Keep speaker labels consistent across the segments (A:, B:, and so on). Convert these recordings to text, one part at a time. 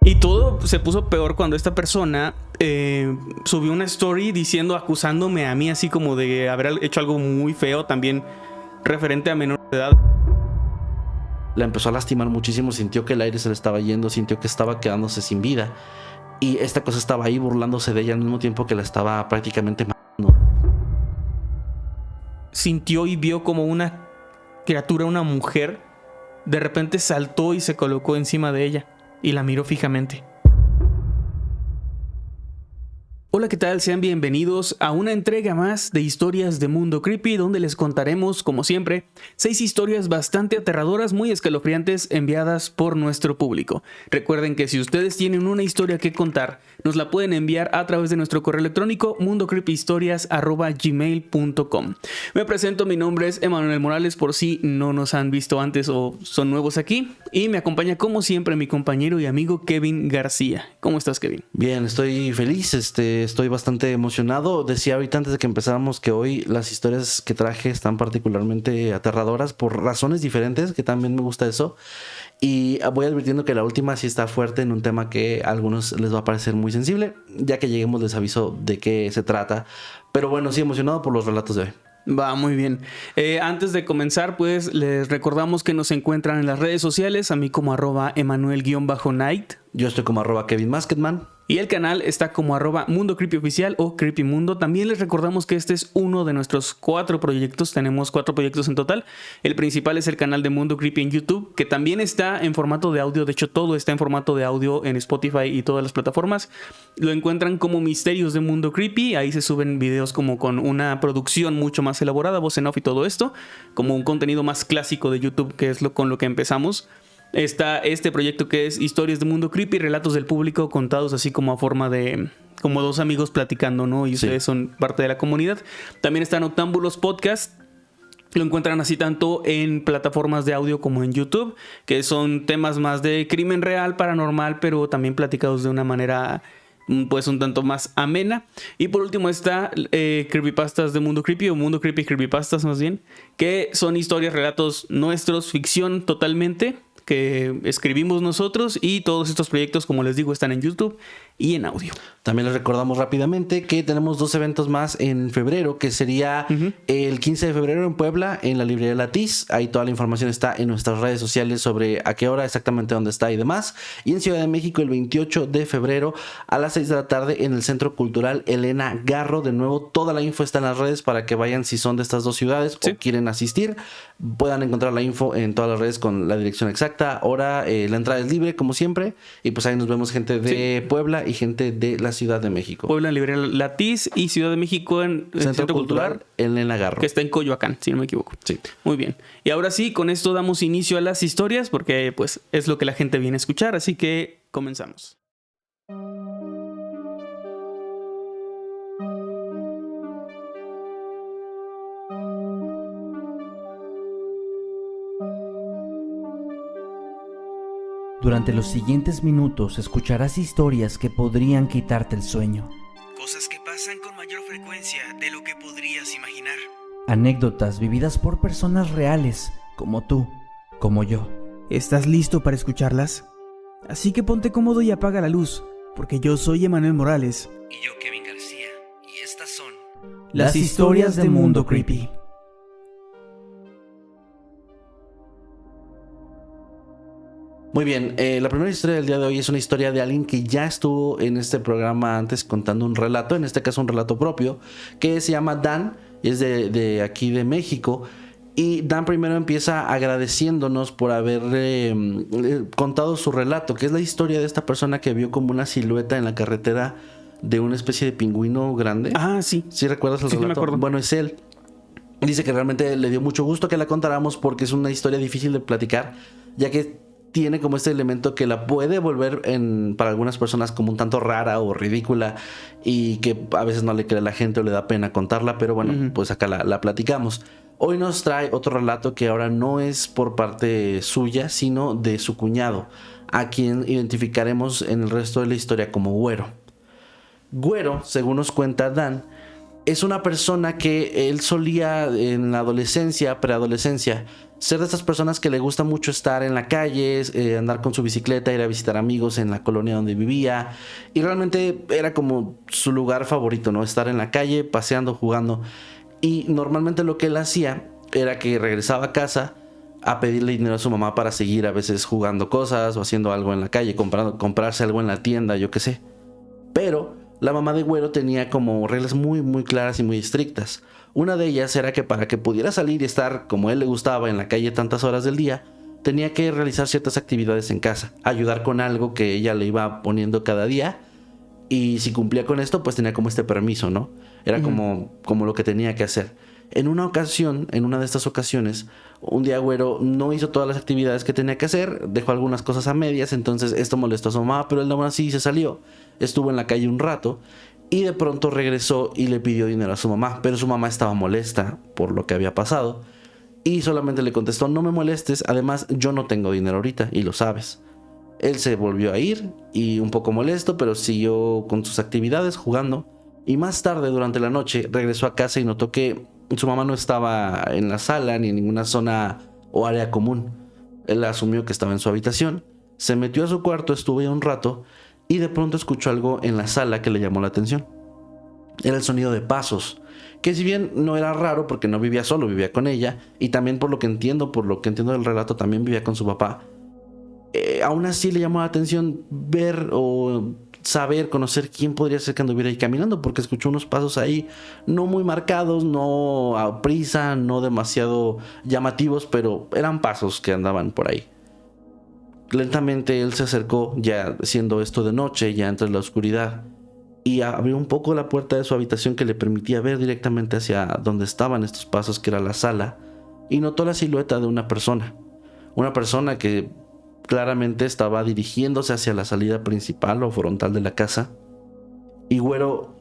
A: Y todo se puso peor cuando esta persona subió una story acusándome a mí así como de haber hecho algo muy feo, también referente a menor de edad.
B: La empezó a lastimar muchísimo, sintió que el aire se le estaba yendo, sintió que estaba quedándose sin vida. Y esta cosa estaba ahí burlándose de ella al mismo tiempo que la estaba prácticamente matando.
A: Sintió y vio como una criatura, una mujer, de repente saltó y se colocó encima de ella y la miró fijamente. Hola, ¿qué tal? Sean bienvenidos a una entrega más de Historias de Mundo Creepy, donde les contaremos, como siempre, 6 historias bastante aterradoras, muy escalofriantes, enviadas por nuestro público. Recuerden que si ustedes tienen una historia que contar, nos la pueden enviar a través de nuestro correo electrónico mundocreepyhistorias@gmail.com. Me presento, mi nombre es Emanuel Morales, por si no nos han visto antes o son nuevos aquí, y me acompaña como siempre mi compañero y amigo Kevin García. ¿Cómo estás, Kevin?
B: Bien, estoy feliz, estoy bastante emocionado. Decía ahorita antes de que empezáramos que hoy las historias que traje están particularmente aterradoras por razones diferentes, que también me gusta eso. Y voy advirtiendo que la última sí está fuerte en un tema que a algunos les va a parecer muy sensible. Ya que lleguemos les aviso de qué se trata. Pero bueno, sí, emocionado por los relatos de hoy.
A: Va, muy bien. Antes de comenzar, pues les recordamos que nos encuentran en las redes sociales, a mí como @Emanuel_Night.
B: Yo estoy como @KevinMasketman.
A: Y el canal está como @MundoCreepyOficial o CreepyMundo. También les recordamos que este es uno de nuestros 4 proyectos. Tenemos 4 proyectos en total. El principal es el canal de Mundo Creepy en YouTube, que también está en formato de audio. De hecho, todo está en formato de audio en Spotify y todas las plataformas. Lo encuentran como Misterios de Mundo Creepy. Ahí se suben videos como con una producción mucho más elaborada, voz en off y todo esto, como un contenido más clásico de YouTube, que es con lo que empezamos. Está este proyecto que es Historias de Mundo Creepy, relatos del público contados así como a forma de como dos amigos platicando, ¿no? Y ustedes son parte de la comunidad. También está Noctámbulos Podcast. Lo encuentran así tanto en plataformas de audio como en YouTube, que son temas más de crimen real, paranormal, pero también platicados de una manera pues un tanto más amena. Y por último está Creepypastas de Mundo Creepy, o Mundo Creepy Creepypastas más bien, que son historias, relatos nuestros, ficción totalmente, que escribimos nosotros, y todos estos proyectos, como les digo, están en YouTube y en audio.
B: También les recordamos rápidamente que tenemos 2 eventos más en febrero, que sería el 15 de febrero en Puebla, en la librería Latiz. Ahí toda la información está en nuestras redes sociales sobre a qué hora, exactamente dónde está y demás. Y en Ciudad de México el 28 de febrero a las 6 de la tarde en el Centro Cultural Elena Garro. De nuevo, toda la info está en las redes para que vayan si son de estas 2 ciudades o quieren asistir. Puedan encontrar la info en todas las redes con la dirección exacta, hora, la entrada es libre como siempre. Y pues ahí nos vemos gente de Puebla y gente de la Ciudad de México.
A: Puebla en Librería Latiz y Ciudad de México en el Centro Cultural
B: Elena Garro,
A: que está en Coyoacán, si no me equivoco.
B: Sí.
A: Muy bien. Y ahora sí, con esto damos inicio a las historias, porque pues es lo que la gente viene a escuchar, así que comenzamos.
C: Durante los siguientes minutos escucharás historias que podrían quitarte el sueño.
A: Cosas que pasan con mayor frecuencia de lo que podrías imaginar.
C: Anécdotas vividas por personas reales, como tú, como yo.
D: ¿Estás listo para escucharlas? Así que ponte cómodo y apaga la luz, porque yo soy Emanuel Morales.
A: Y yo, Kevin García. Y estas son
D: las historias de Mundo Creepy.
B: Muy bien, la primera historia del día de hoy es una historia de alguien que ya estuvo en este programa antes contando un relato, en este caso un relato propio, que se llama Dan, y es de aquí de México. Y Dan primero empieza agradeciéndonos por haber contado su relato, que es la historia de esta persona que vio como una silueta en la carretera de una especie de pingüino grande.
A: Ah, sí.
B: ¿Sí recuerdas el relato?
A: Sí, me acuerdo.
B: Bueno, es él. Dice que realmente le dio mucho gusto que la contáramos porque es una historia difícil de platicar, ya que tiene como este elemento que la puede volver para algunas personas como un tanto rara o ridícula, y que a veces no le cree la gente o le da pena contarla, pero bueno, pues acá la platicamos. Hoy nos trae otro relato que ahora no es por parte suya, sino de su cuñado, a quien identificaremos en el resto de la historia como Güero. Güero, según nos cuenta Dan, es una persona que él solía en la adolescencia, preadolescencia, ser de estas personas que le gusta mucho estar en la calle, andar con su bicicleta, ir a visitar amigos en la colonia donde vivía. Y realmente era como su lugar favorito, ¿no? Estar en la calle, paseando, jugando. Y normalmente lo que él hacía era que regresaba a casa a pedirle dinero a su mamá para seguir a veces jugando cosas o haciendo algo en la calle, comprarse algo en la tienda, yo qué sé. Pero la mamá de Güero tenía como reglas muy muy claras y muy estrictas. Una de ellas era que para que pudiera salir y estar como a él le gustaba en la calle tantas horas del día, tenía que realizar ciertas actividades en casa, ayudar con algo que ella le iba poniendo cada día, y si cumplía con esto pues tenía como este permiso, ¿no? Era como lo que tenía que hacer. En una de estas ocasiones, un día Güero no hizo todas las actividades que tenía que hacer, dejó algunas cosas a medias, entonces esto molestó a su mamá, pero él aún así se salió, estuvo en la calle un rato y de pronto regresó y le pidió dinero a su mamá, pero su mamá estaba molesta por lo que había pasado y solamente le contestó: no me molestes, además yo no tengo dinero ahorita y lo sabes. Él se volvió a ir y un poco molesto, pero siguió con sus actividades jugando, y más tarde durante la noche regresó a casa y notó que su mamá no estaba en la sala ni en ninguna zona o área común. Él asumió que estaba en su habitación, se metió a su cuarto, estuvo ahí un rato y de pronto escuchó algo en la sala que le llamó la atención. Era el sonido de pasos, que si bien no era raro porque no vivía solo, vivía con ella, y también por lo que entiendo del relato también vivía con su papá. Aún así le llamó la atención ver o saber, conocer quién podría ser que anduviera ahí caminando, porque escuchó unos pasos ahí no muy marcados, no a prisa, no demasiado llamativos, pero eran pasos que andaban por ahí. Lentamente él se acercó, ya siendo esto de noche, ya entre la oscuridad, y abrió un poco la puerta de su habitación que le permitía ver directamente hacia donde estaban estos pasos, que era la sala, y notó la silueta de una persona que claramente estaba dirigiéndose hacia la salida principal o frontal de la casa. Y Güero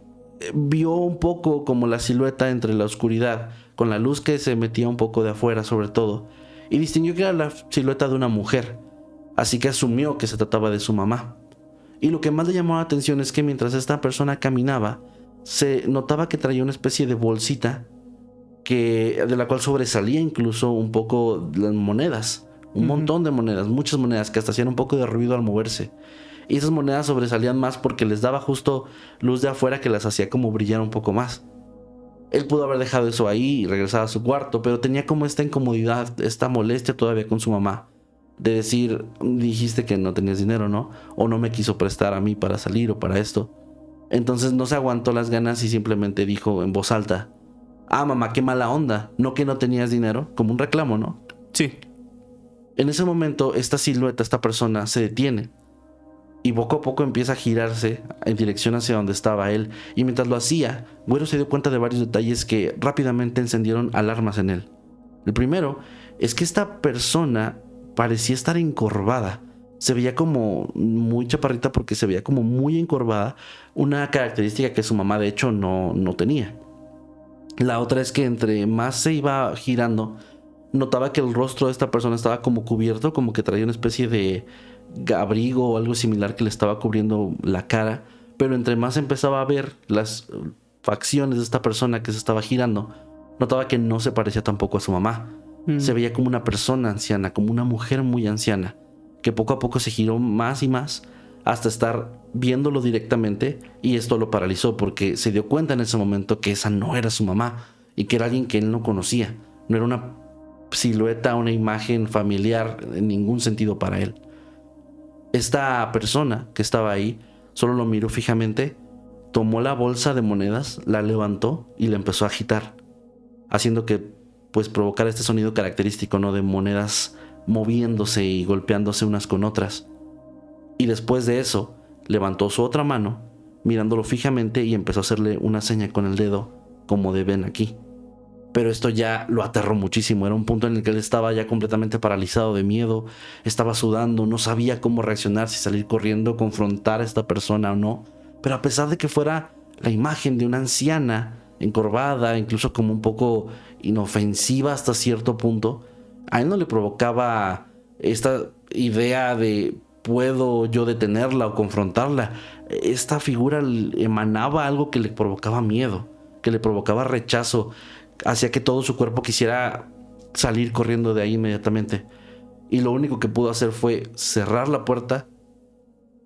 B: vio un poco como la silueta entre la oscuridad, con la luz que se metía un poco de afuera sobre todo, y distinguió que era la silueta de una mujer, así que asumió que se trataba de su mamá. Y lo que más le llamó la atención es que mientras esta persona caminaba, se notaba que traía una especie de bolsita de la cual sobresalía incluso un poco las monedas. Un montón de monedas, muchas monedas que hasta hacían un poco de ruido al moverse. Y esas monedas sobresalían más porque les daba justo luz de afuera que las hacía como brillar un poco más. Él pudo haber dejado eso ahí y regresar a su cuarto, pero tenía como esta incomodidad, esta molestia todavía con su mamá. De decir: dijiste que no tenías dinero, ¿no? O no me quiso prestar a mí para salir o para esto. Entonces no se aguantó las ganas y simplemente dijo en voz alta: ah, mamá, qué mala onda, ¿no que no tenías dinero? Como un reclamo, ¿no?
A: Sí.
B: En ese momento, esta silueta, esta persona, se detiene y poco a poco empieza a girarse en dirección hacia donde estaba él. Y mientras lo hacía, Güero se dio cuenta de varios detalles que rápidamente encendieron alarmas en él. El primero es que esta persona parecía estar encorvada. Se veía como muy chaparrita porque se veía como muy encorvada, una característica que su mamá de hecho no tenía. La otra es que entre más se iba girando, notaba que el rostro de esta persona estaba como cubierto, como que traía una especie de abrigo o algo similar que le estaba cubriendo la cara, pero entre más empezaba a ver las facciones de esta persona que se estaba girando, notaba que no se parecía tampoco a su mamá. Se veía como una persona anciana, como una mujer muy anciana, que poco a poco se giró más y más hasta estar viéndolo directamente, y esto lo paralizó porque se dio cuenta en ese momento que esa no era su mamá y que era alguien que él no conocía. No era una silueta, una imagen familiar en ningún sentido para él. Esta persona que estaba ahí solo lo miró fijamente, tomó la bolsa de monedas, la levantó y la empezó a agitar, haciendo que pues provocara este sonido característico, ¿no?, de monedas moviéndose y golpeándose unas con otras. Y después de eso levantó su otra mano mirándolo fijamente y empezó a hacerle una seña con el dedo como de ven aquí. Pero esto ya lo aterró muchísimo. Era un punto en el que él estaba ya completamente paralizado de miedo, estaba sudando, no sabía cómo reaccionar, si salir corriendo, confrontar a esta persona o no. Pero a pesar de que fuera la imagen de una anciana encorvada, incluso como un poco inofensiva hasta cierto punto, a él no le provocaba esta idea de ¿puedo yo detenerla o confrontarla? Esta figura emanaba algo que le provocaba miedo, que le provocaba rechazo, hacía que todo su cuerpo quisiera salir corriendo de ahí inmediatamente. Y lo único que pudo hacer fue cerrar la puerta,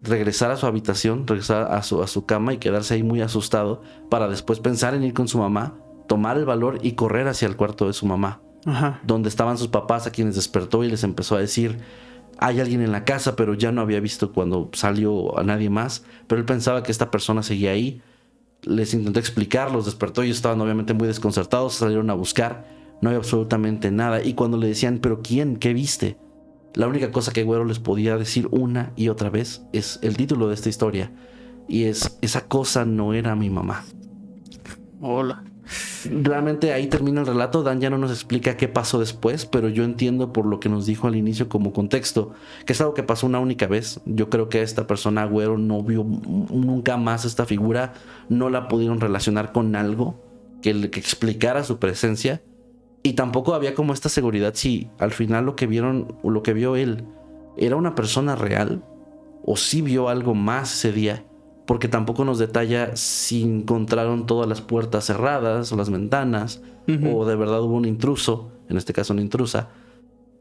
B: regresar a su habitación, regresar a su cama y quedarse ahí muy asustado para después pensar en ir con su mamá, tomar el valor y correr hacia el cuarto de su mamá.
A: Ajá.
B: Donde estaban sus papás, a quienes despertó y les empezó a decir: hay alguien en la casa, pero ya no había visto cuando salió a nadie más. Pero él pensaba que esta persona seguía ahí. Les intentó explicar, los despertó y ellos estaban obviamente muy desconcertados. Salieron a buscar, no había absolutamente nada. Y cuando le decían: ¿pero quién? ¿Qué viste? La única cosa que Güero les podía decir una y otra vez es el título de esta historia. Y es: esa cosa no era mi mamá.
A: Hola.
B: Realmente ahí termina el relato. Dan ya no nos explica qué pasó después, pero yo entiendo por lo que nos dijo al inicio como contexto, que es algo que pasó una única vez. Yo creo que esta persona, Güero, no vio nunca más esta figura, no la pudieron relacionar con algo que explicara su presencia, y tampoco había como esta seguridad si al final lo que vieron o lo que vio él era una persona real o si vio algo más ese día. Porque tampoco nos detalla si encontraron todas las puertas cerradas o las ventanas, o de verdad hubo un intruso, en este caso una intrusa,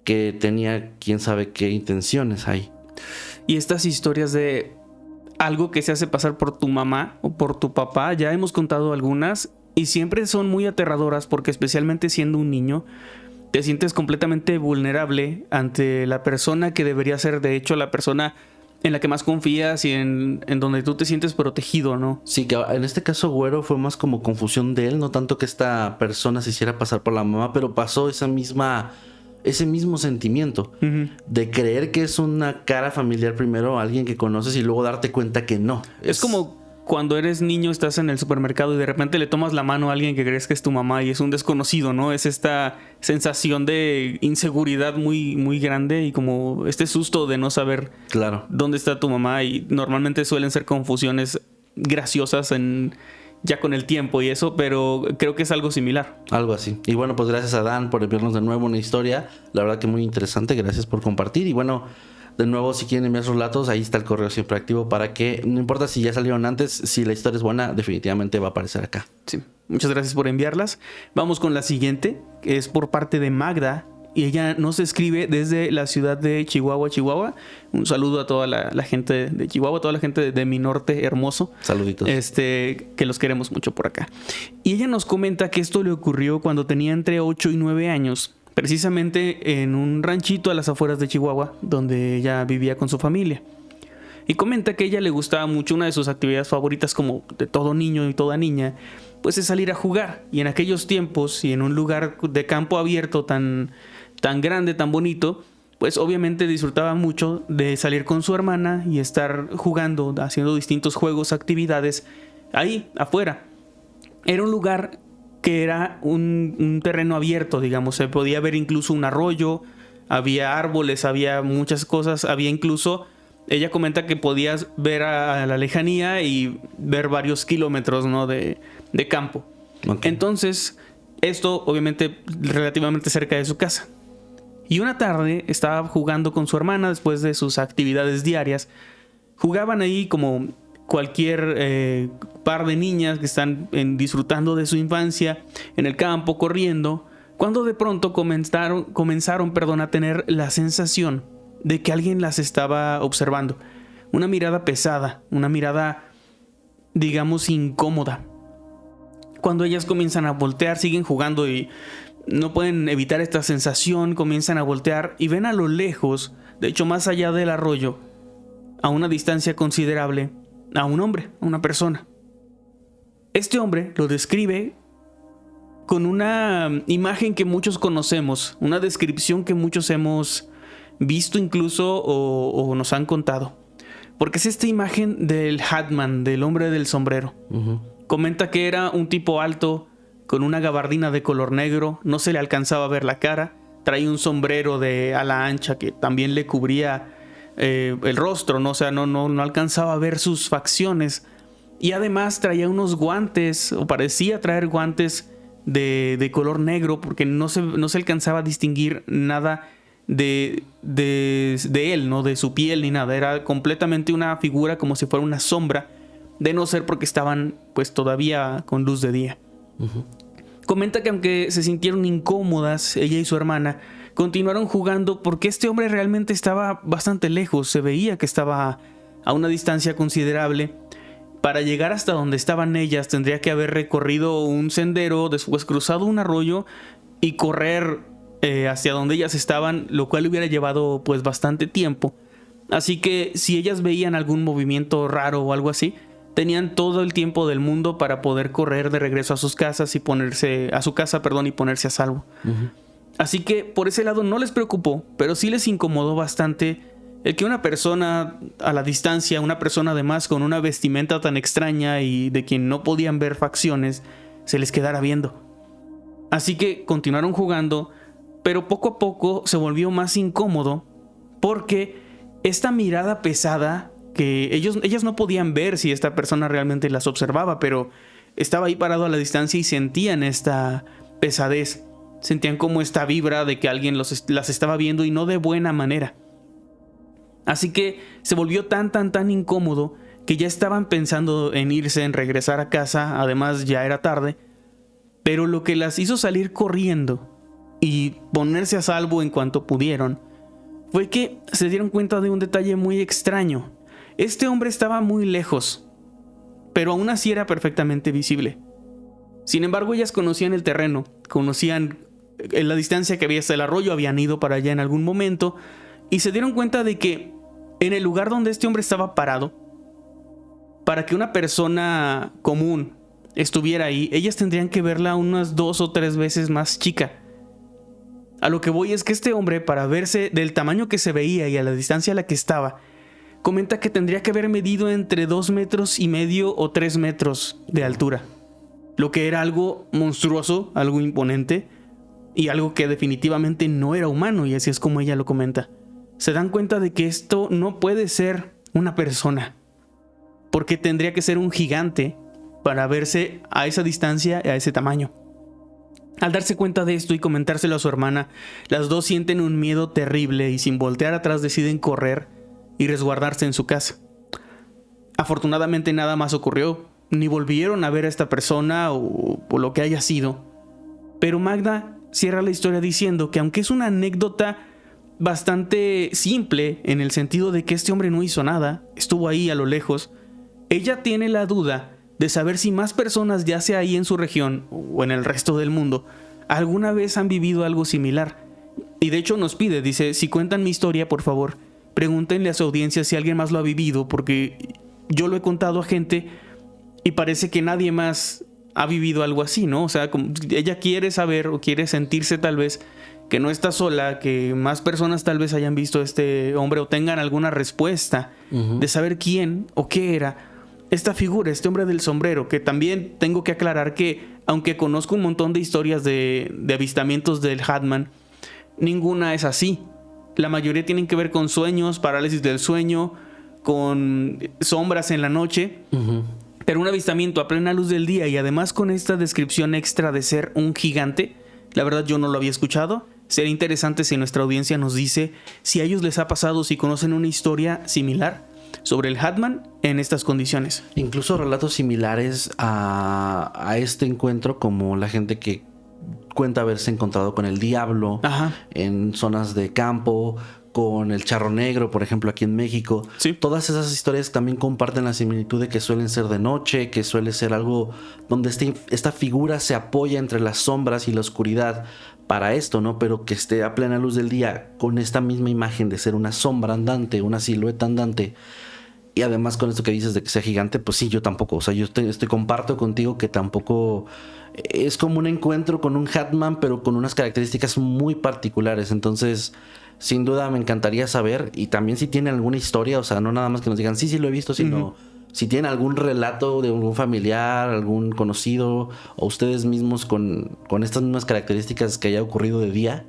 B: que tenía quién sabe qué intenciones ahí.
A: Y estas historias de algo que se hace pasar por tu mamá o por tu papá, ya hemos contado algunas y siempre son muy aterradoras, porque especialmente siendo un niño te sientes completamente vulnerable ante la persona que debería ser de hecho la persona en la que más confías y en donde tú te sientes protegido, ¿no?
B: Sí, que en este caso Güero fue más como confusión de él, no tanto que esta persona se hiciera pasar por la mamá, pero pasó ese mismo sentimiento de creer que es una cara familiar primero, alguien que conoces, y luego darte cuenta que no.
A: Es como cuando eres niño, estás en el supermercado y de repente le tomas la mano a alguien que crees que es tu mamá y es un desconocido, ¿no? Es esta sensación de inseguridad muy, muy grande y como este susto de no saber dónde está tu mamá, y normalmente suelen ser confusiones graciosas ya con el tiempo y eso, pero creo que es algo similar.
B: Algo así. Y bueno, pues gracias a Dan por enviarnos de nuevo una historia, la verdad que muy interesante, gracias por compartir. Y bueno, de nuevo, si quieren enviar sus relatos, ahí está el correo siempre activo para que, no importa si ya salieron antes, si la historia es buena, definitivamente va a aparecer acá.
A: Sí, muchas gracias por enviarlas. Vamos con la siguiente, que es por parte de Magda, y ella nos escribe desde la ciudad de Chihuahua, Chihuahua. Un saludo a toda la gente de Chihuahua, toda la gente de mi norte hermoso.
B: Saluditos.
A: Que los queremos mucho por acá. Y ella nos comenta que esto le ocurrió cuando tenía entre 8 y 9 años. Precisamente en un ranchito a las afueras de Chihuahua, donde ella vivía con su familia. Y comenta que a ella le gustaba mucho, una de sus actividades favoritas, como de todo niño y toda niña, pues es salir a jugar. Y en aquellos tiempos, y en un lugar de campo abierto tan grande, tan bonito, pues obviamente disfrutaba mucho de salir con su hermana y estar jugando, haciendo distintos juegos, actividades, ahí, afuera. Era un lugar que era un terreno abierto, digamos. Se podía ver incluso un arroyo, había árboles, había muchas cosas, había incluso... Ella comenta que podías ver a la lejanía y ver varios kilómetros, ¿no?, de campo. Okay. Entonces, esto obviamente relativamente cerca de su casa. Y una tarde estaba jugando con su hermana después de sus actividades diarias. Jugaban ahí como cualquier par de niñas que están disfrutando de su infancia en el campo, corriendo, cuando de pronto comenzaron a tener la sensación de que alguien las estaba observando. Una mirada pesada, una mirada, digamos, incómoda. Cuando ellas comienzan a voltear, siguen jugando y no pueden evitar esta sensación, comienzan a voltear y ven a lo lejos, de hecho más allá del arroyo, a una distancia considerable, a un hombre, a una persona. Este hombre lo describe con una imagen que muchos conocemos, una descripción que muchos hemos visto incluso o nos han contado, porque es esta imagen del Hatman, del hombre del sombrero. Comenta que era un tipo alto con una gabardina de color negro, no se le alcanzaba a ver la cara, traía un sombrero de ala ancha que también le cubría el rostro, ¿no? O sea, no alcanzaba a ver sus facciones, y además traía unos guantes, o parecía traer guantes de color negro, porque no se alcanzaba a distinguir nada de él, no de su piel ni nada. Era completamente una figura como si fuera una sombra, de no ser porque estaban pues todavía con luz de día. Comenta que aunque se sintieron incómodas, ella y su hermana continuaron jugando porque este hombre realmente estaba bastante lejos, se veía que estaba a una distancia considerable. Para llegar hasta donde estaban ellas tendría que haber recorrido un sendero, después cruzado un arroyo y correr hacia donde ellas estaban, lo cual hubiera llevado pues bastante tiempo. Así que si ellas veían algún movimiento raro o algo así, tenían todo el tiempo del mundo para poder correr de regreso a sus casas y ponerse y ponerse a salvo. Así que por ese lado no les preocupó, pero sí les incomodó bastante el que una persona a la distancia, una persona además con una vestimenta tan extraña y de quien no podían ver facciones, se les quedara viendo. Así que continuaron jugando, pero poco a poco se volvió más incómodo porque esta mirada pesada que ellas no podían ver si esta persona realmente las observaba, pero estaba ahí parado a la distancia y sentían esta pesadez. Sentían como esta vibra de que alguien las estaba viendo y no de buena manera. Así que se volvió tan incómodo que ya estaban pensando en irse, en regresar a casa. Además ya era tarde. Pero lo que las hizo salir corriendo y ponerse a salvo en cuanto pudieron fue que se dieron cuenta de un detalle muy extraño. Este hombre estaba muy lejos, pero aún así era perfectamente visible. Sin embargo, ellas conocían el terreno, conocían la distancia que había hasta el arroyo, habían ido para allá en algún momento y se dieron cuenta de que en el lugar donde este hombre estaba parado, para que una persona común estuviera ahí, ellas tendrían que verla unas 2 o 3 veces más chica. A lo que voy es que este hombre, para verse del tamaño que se veía y a la distancia a la que estaba, comenta que tendría que haber medido entre 2,5 metros o 3 metros de altura, lo que era algo monstruoso, algo imponente y algo que definitivamente no era humano, y así es como ella lo comenta. Se dan cuenta de que esto no puede ser una persona, porque tendría que ser un gigante para verse a esa distancia y a ese tamaño. Al darse cuenta de esto y comentárselo a su hermana, las dos sienten un miedo terrible y sin voltear atrás deciden correr y resguardarse en su casa. Afortunadamente nada más ocurrió, ni volvieron a ver a esta persona o lo que haya sido. Pero Magda cierra la historia diciendo que aunque es una anécdota bastante simple en el sentido de que este hombre no hizo nada, estuvo ahí a lo lejos, ella tiene la duda de saber si más personas, ya sea ahí en su región o en el resto del mundo, alguna vez han vivido algo similar. Y de hecho nos pide, dice, si cuentan mi historia, por favor, pregúntenle a su audiencia si alguien más lo ha vivido, porque yo lo he contado a gente y parece que nadie más ha vivido algo así, ¿no? O sea, ella quiere saber o quiere sentirse tal vez que no está sola, que más personas tal vez hayan visto a este hombre o tengan alguna respuesta de saber quién o qué era esta figura, este hombre del sombrero, que también tengo que aclarar que, aunque conozco un montón de historias de avistamientos del Hatman, ninguna es así. La mayoría tienen que ver con sueños, parálisis del sueño, con sombras en la noche. Pero un avistamiento a plena luz del día y además con esta descripción extra de ser un gigante, la verdad yo no lo había escuchado. Sería interesante si nuestra audiencia nos dice si a ellos les ha pasado, si conocen una historia similar sobre el Hatman en estas condiciones.
B: Incluso relatos similares a este encuentro, como la gente que cuenta haberse encontrado con el diablo en zonas de campo, con el charro negro, por ejemplo, aquí en México.
A: Sí.
B: Todas esas historias también comparten la similitud de que suelen ser de noche, que suele ser algo donde esta figura se apoya entre las sombras y la oscuridad para esto, ¿no? Pero que esté a plena luz del día con esta misma imagen de ser una sombra andante, una silueta andante. Y además con esto que dices de que sea gigante, pues sí, yo tampoco. O sea, yo comparto contigo que tampoco es como un encuentro con un Hatman, pero con unas características muy particulares. Entonces, sin duda me encantaría saber. Y también si tienen alguna historia, o sea, no nada más que nos digan, sí lo he visto, sino si tienen algún relato de algún familiar, algún conocido, o ustedes mismos con estas mismas características que haya ocurrido de día,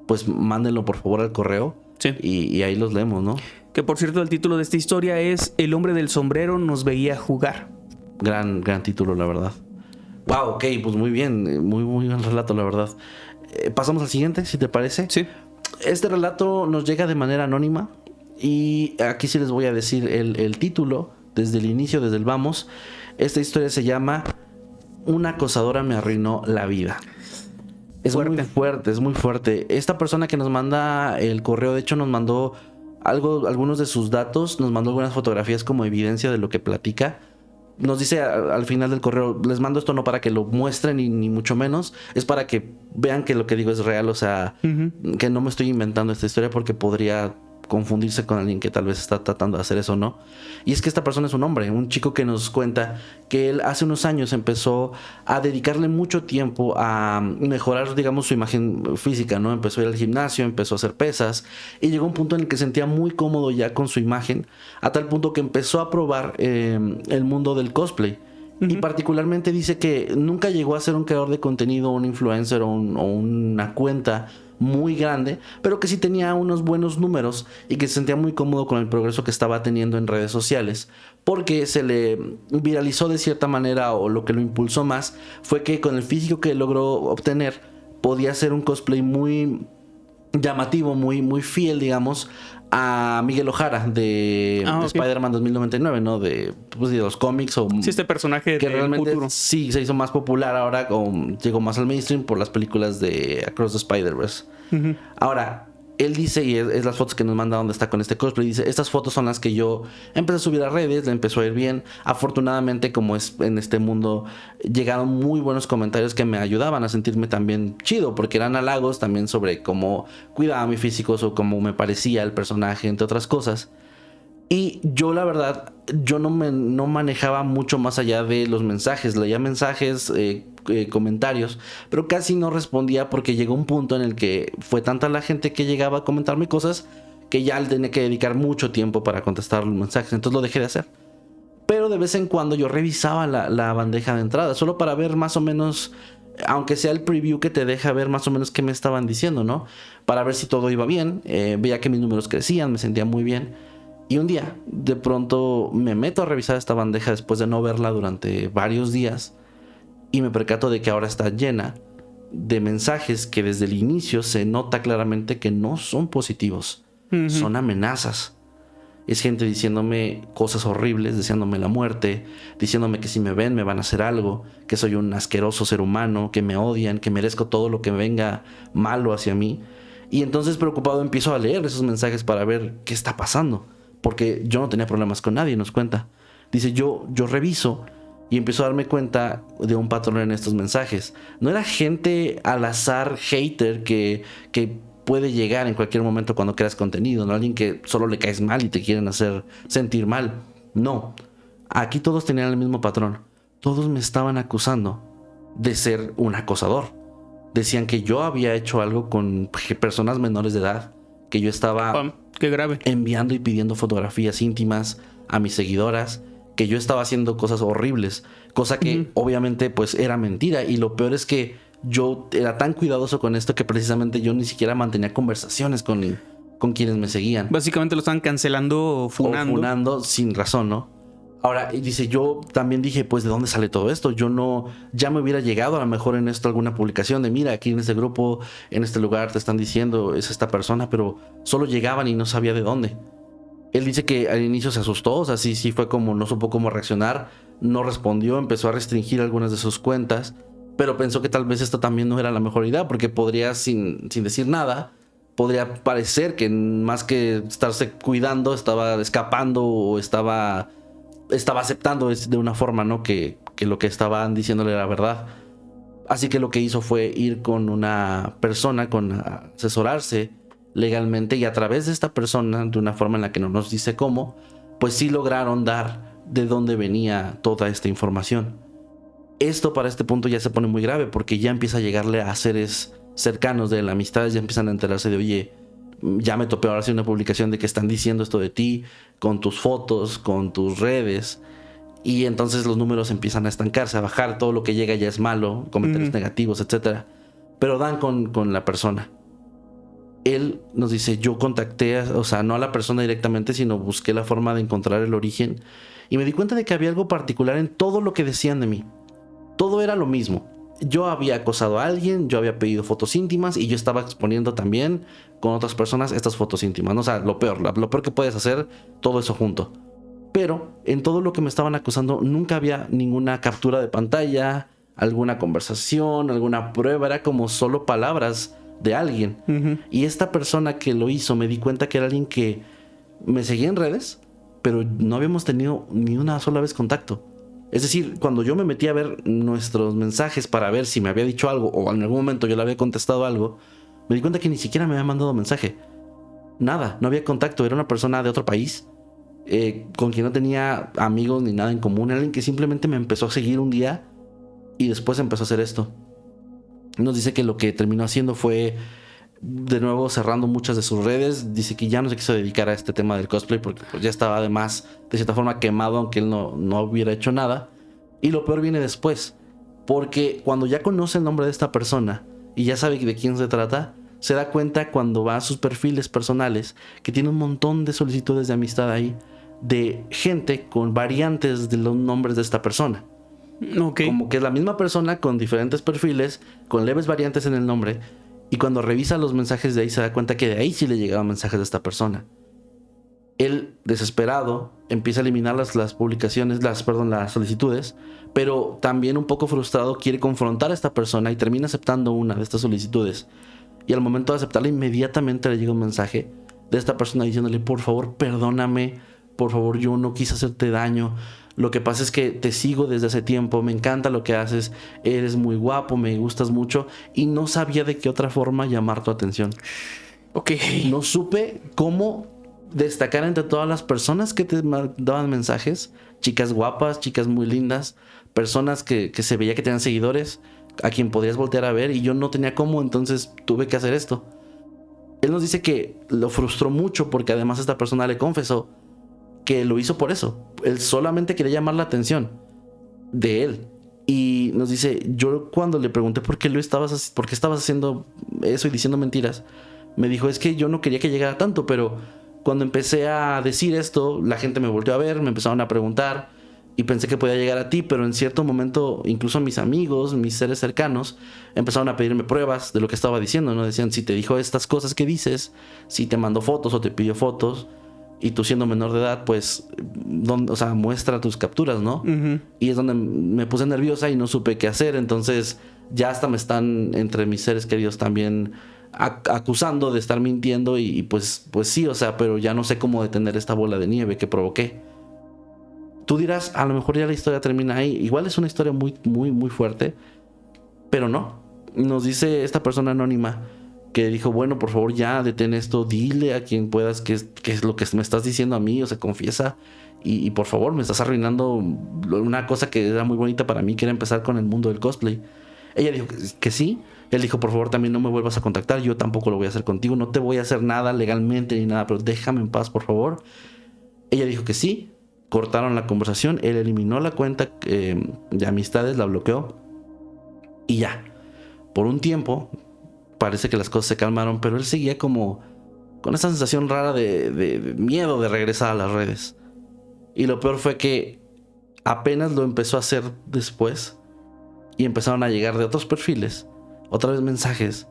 B: pues mándenlo por favor al correo.
A: Sí.
B: Y ahí los leemos, ¿no?
A: Que por cierto, el título de esta historia es El hombre del sombrero nos veía jugar.
B: Gran título, la verdad. Wow, ok, pues muy bien. Muy buen relato, la verdad. Pasamos al siguiente, si te parece.
A: Sí.
B: Este relato nos llega de manera anónima. Y aquí sí les voy a decir el título. Desde el inicio, desde el vamos. Esta historia se llama una acosadora me arruinó la vida. Es muy fuerte, es muy fuerte. Esta persona que nos manda el correo, de hecho, nos mandó algunos de sus datos, nos mandó algunas fotografías como evidencia de lo que platica. Nos dice al final del correo, les mando esto no para que lo muestren ni mucho menos, es para que vean que lo que digo es real, o sea, que no me estoy inventando esta historia porque podría confundirse con alguien que tal vez está tratando de hacer eso, ¿no? Y es que esta persona es un hombre, un chico que nos cuenta que él hace unos años empezó a dedicarle mucho tiempo a mejorar, digamos, su imagen física, ¿no? Empezó a ir al gimnasio, empezó a hacer pesas y llegó a un punto en el que se sentía muy cómodo ya con su imagen, a tal punto que empezó a probar el mundo del cosplay. Y particularmente dice que nunca llegó a ser un creador de contenido, un influencer o una cuenta muy grande, pero que sí tenía unos buenos números y que se sentía muy cómodo con el progreso que estaba teniendo en redes sociales, porque se le viralizó de cierta manera, o lo que lo impulsó más fue que con el físico que logró obtener podía hacer un cosplay muy llamativo, muy fiel, digamos, a Miguel Ojara de Spider-Man 2099, ¿no? De los cómics o
A: sí, este personaje
B: que
A: del
B: realmente
A: futuro.
B: Sí se hizo más popular ahora, llegó más al mainstream por las películas de Across the Spider-Verse. Ahora, él dice, y es las fotos que nos manda donde está con este cosplay, dice, estas fotos son las que yo empecé a subir a redes, le empezó a ir bien. Afortunadamente, como es en este mundo, llegaron muy buenos comentarios que me ayudaban a sentirme también chido, porque eran halagos también sobre cómo cuidaba mi físico o cómo me parecía el personaje, entre otras cosas. Y yo, la verdad, yo no manejaba mucho más allá de los mensajes. Leía mensajes, comentarios, pero casi no respondía porque llegó un punto en el que fue tanta la gente que llegaba a comentarme cosas que ya le tenía que dedicar mucho tiempo para contestar los mensajes. Entonces lo dejé de hacer. Pero de vez en cuando yo revisaba la bandeja de entrada, solo para ver más o menos, aunque sea el preview que te deja ver más o menos qué me estaban diciendo, ¿no? Para ver si todo iba bien. Veía que mis números crecían, me sentía muy bien. Y un día, de pronto, me meto a revisar esta bandeja después de no verla durante varios días y me percato de que ahora está llena de mensajes que desde el inicio se nota claramente que no son positivos, son amenazas. Es gente diciéndome cosas horribles, deseándome la muerte, diciéndome que si me ven me van a hacer algo, que soy un asqueroso ser humano, que me odian, que merezco todo lo que venga malo hacia mí. Y entonces, preocupado, empiezo a leer esos mensajes para ver qué está pasando. Porque yo no tenía problemas con nadie, nos cuenta. Dice, yo reviso y empiezo a darme cuenta de un patrón en estos mensajes. No era gente al azar, hater, que puede llegar en cualquier momento cuando creas contenido, no alguien que solo le caes mal y te quieren hacer sentir mal. No, aquí todos tenían el mismo patrón. Todos me estaban acusando de ser un acosador. Decían que yo había hecho algo con personas menores de edad, que yo estaba
A: qué grave,
B: enviando y pidiendo fotografías íntimas a mis seguidoras, que yo estaba haciendo cosas horribles, cosa que obviamente pues era mentira. Y lo peor es que yo era tan cuidadoso con esto que precisamente yo ni siquiera mantenía conversaciones con quienes me seguían.
A: Básicamente lo estaban cancelando o funando.
B: O funando sin razón, ¿no? Ahora, y dice, yo también dije, pues, ¿de dónde sale todo esto? Yo no, ya me hubiera llegado a lo mejor en esto alguna publicación de, mira, aquí en este grupo, en este lugar te están diciendo, es esta persona, pero solo llegaban y no sabía de dónde. Él dice que al inicio se asustó, o sea, sí fue como, no supo cómo reaccionar, no respondió, empezó a restringir algunas de sus cuentas, pero pensó que tal vez esto también no era la mejor idea, porque podría, sin decir nada, podría parecer que más que estarse cuidando, estaba escapando o estaba aceptando de una forma, ¿no? Que lo que estaban diciéndole era verdad. Así que lo que hizo fue ir con una persona, asesorarse legalmente, y a través de esta persona, de una forma en la que no nos dice cómo, pues sí lograron dar de dónde venía toda esta información. Esto para este punto ya se pone muy grave, porque ya empieza a llegarle a seres cercanos de la amistad, ya empiezan a enterarse de, oye, ya me topé ahora sí una publicación de que están diciendo esto de ti, con tus fotos, con tus redes, y entonces los números empiezan a estancarse, a bajar, todo lo que llega ya es malo, comentarios negativos, etcétera. Pero dan con la persona. Él nos dice, yo contacté, o sea, no a la persona directamente, sino busqué la forma de encontrar el origen, y me di cuenta de que había algo particular en todo lo que decían de mí. Todo era lo mismo. Yo había acosado a alguien, yo había pedido fotos íntimas y yo estaba exponiendo también con otras personas estas fotos íntimas, ¿no? O sea, lo peor que puedes hacer, todo eso junto. Pero en todo lo que me estaban acusando nunca había ninguna captura de pantalla, alguna conversación, alguna prueba, era como solo palabras de alguien. Y esta persona que lo hizo, me di cuenta que era alguien que me seguía en redes, pero no habíamos tenido ni una sola vez contacto. Es decir, cuando yo me metí a ver nuestros mensajes para ver si me había dicho algo o en algún momento yo le había contestado algo, me di cuenta que ni siquiera me había mandado mensaje. Nada, no había contacto. Era una persona de otro país, con quien no tenía amigos ni nada en común. Era alguien que simplemente me empezó a seguir un día y después empezó a hacer esto. Nos dice que lo que terminó haciendo fue, de nuevo, cerrando muchas de sus redes. Dice que ya no se quiso dedicar a este tema del cosplay porque pues, ya estaba además de cierta forma quemado, aunque él no hubiera hecho nada. Y lo peor viene después, porque cuando ya conoce el nombre de esta persona y ya sabe de quién se trata, se da cuenta cuando va a sus perfiles personales que tiene un montón de solicitudes de amistad ahí de gente con variantes de los nombres de esta persona.
A: Okay.
B: Como que es la misma persona con diferentes perfiles, con leves variantes en el nombre. Y cuando revisa los mensajes de ahí se da cuenta que de ahí sí le llegaban mensajes de esta persona. Él, desesperado, empieza a eliminar las publicaciones, las solicitudes, pero también un poco frustrado quiere confrontar a esta persona y termina aceptando una de estas solicitudes. Y al momento de aceptarla, inmediatamente le llega un mensaje de esta persona diciéndole: por favor, perdóname, por favor, yo no quise hacerte daño. Lo que pasa es que te sigo desde hace tiempo, me encanta lo que haces, eres muy guapo, me gustas mucho y no sabía de qué otra forma llamar tu atención.
A: Ok.
B: No supe cómo destacar entre todas las personas que te daban mensajes, chicas guapas, chicas muy lindas, personas que se veía que tenían seguidores, a quien podías voltear a ver, y yo no tenía cómo, entonces tuve que hacer esto. Él nos dice que lo frustró mucho porque además esta persona le confesó que lo hizo por eso. Él solamente quería llamar la atención de él. Y nos dice, yo cuando le pregunté por qué estabas haciendo eso y diciendo mentiras, me dijo, es que yo no quería que llegara tanto, pero cuando empecé a decir esto, la gente me volteó a ver, me empezaron a preguntar y pensé que podía llegar a ti, pero en cierto momento incluso mis amigos, mis seres cercanos, empezaron a pedirme pruebas de lo que estaba diciendo, ¿no? Decían, si te dijo estas cosas que dices, si te mandó fotos o te pidió fotos, y tú siendo menor de edad, pues, muestra tus capturas, ¿no? Y es donde me puse nerviosa y no supe qué hacer. Entonces ya hasta me están entre mis seres queridos también acusando de estar mintiendo y pues sí, pero ya no sé cómo detener esta bola de nieve que provoqué. Tú dirás, a lo mejor ya la historia termina ahí. Igual es una historia muy, muy, muy fuerte, pero no. Nos dice esta persona anónima que dijo, bueno, por favor ya detén esto, dile a quien puedas qué es lo que me estás diciendo a mí, confiesa y por favor me estás arruinando una cosa que era muy bonita para mí, que era empezar con el mundo del cosplay. Ella dijo que sí. Él dijo, por favor también no me vuelvas a contactar, yo tampoco lo voy a hacer contigo, no te voy a hacer nada legalmente ni nada, pero déjame en paz, por favor. Ella dijo que sí, cortaron la conversación, él eliminó la cuenta de amistades, la bloqueó y ya, por un tiempo parece que las cosas se calmaron, pero él seguía como con esa sensación rara de miedo de regresar a las redes. Y lo peor fue que apenas lo empezó a hacer después y empezaron a llegar de otros perfiles, otra vez mensajes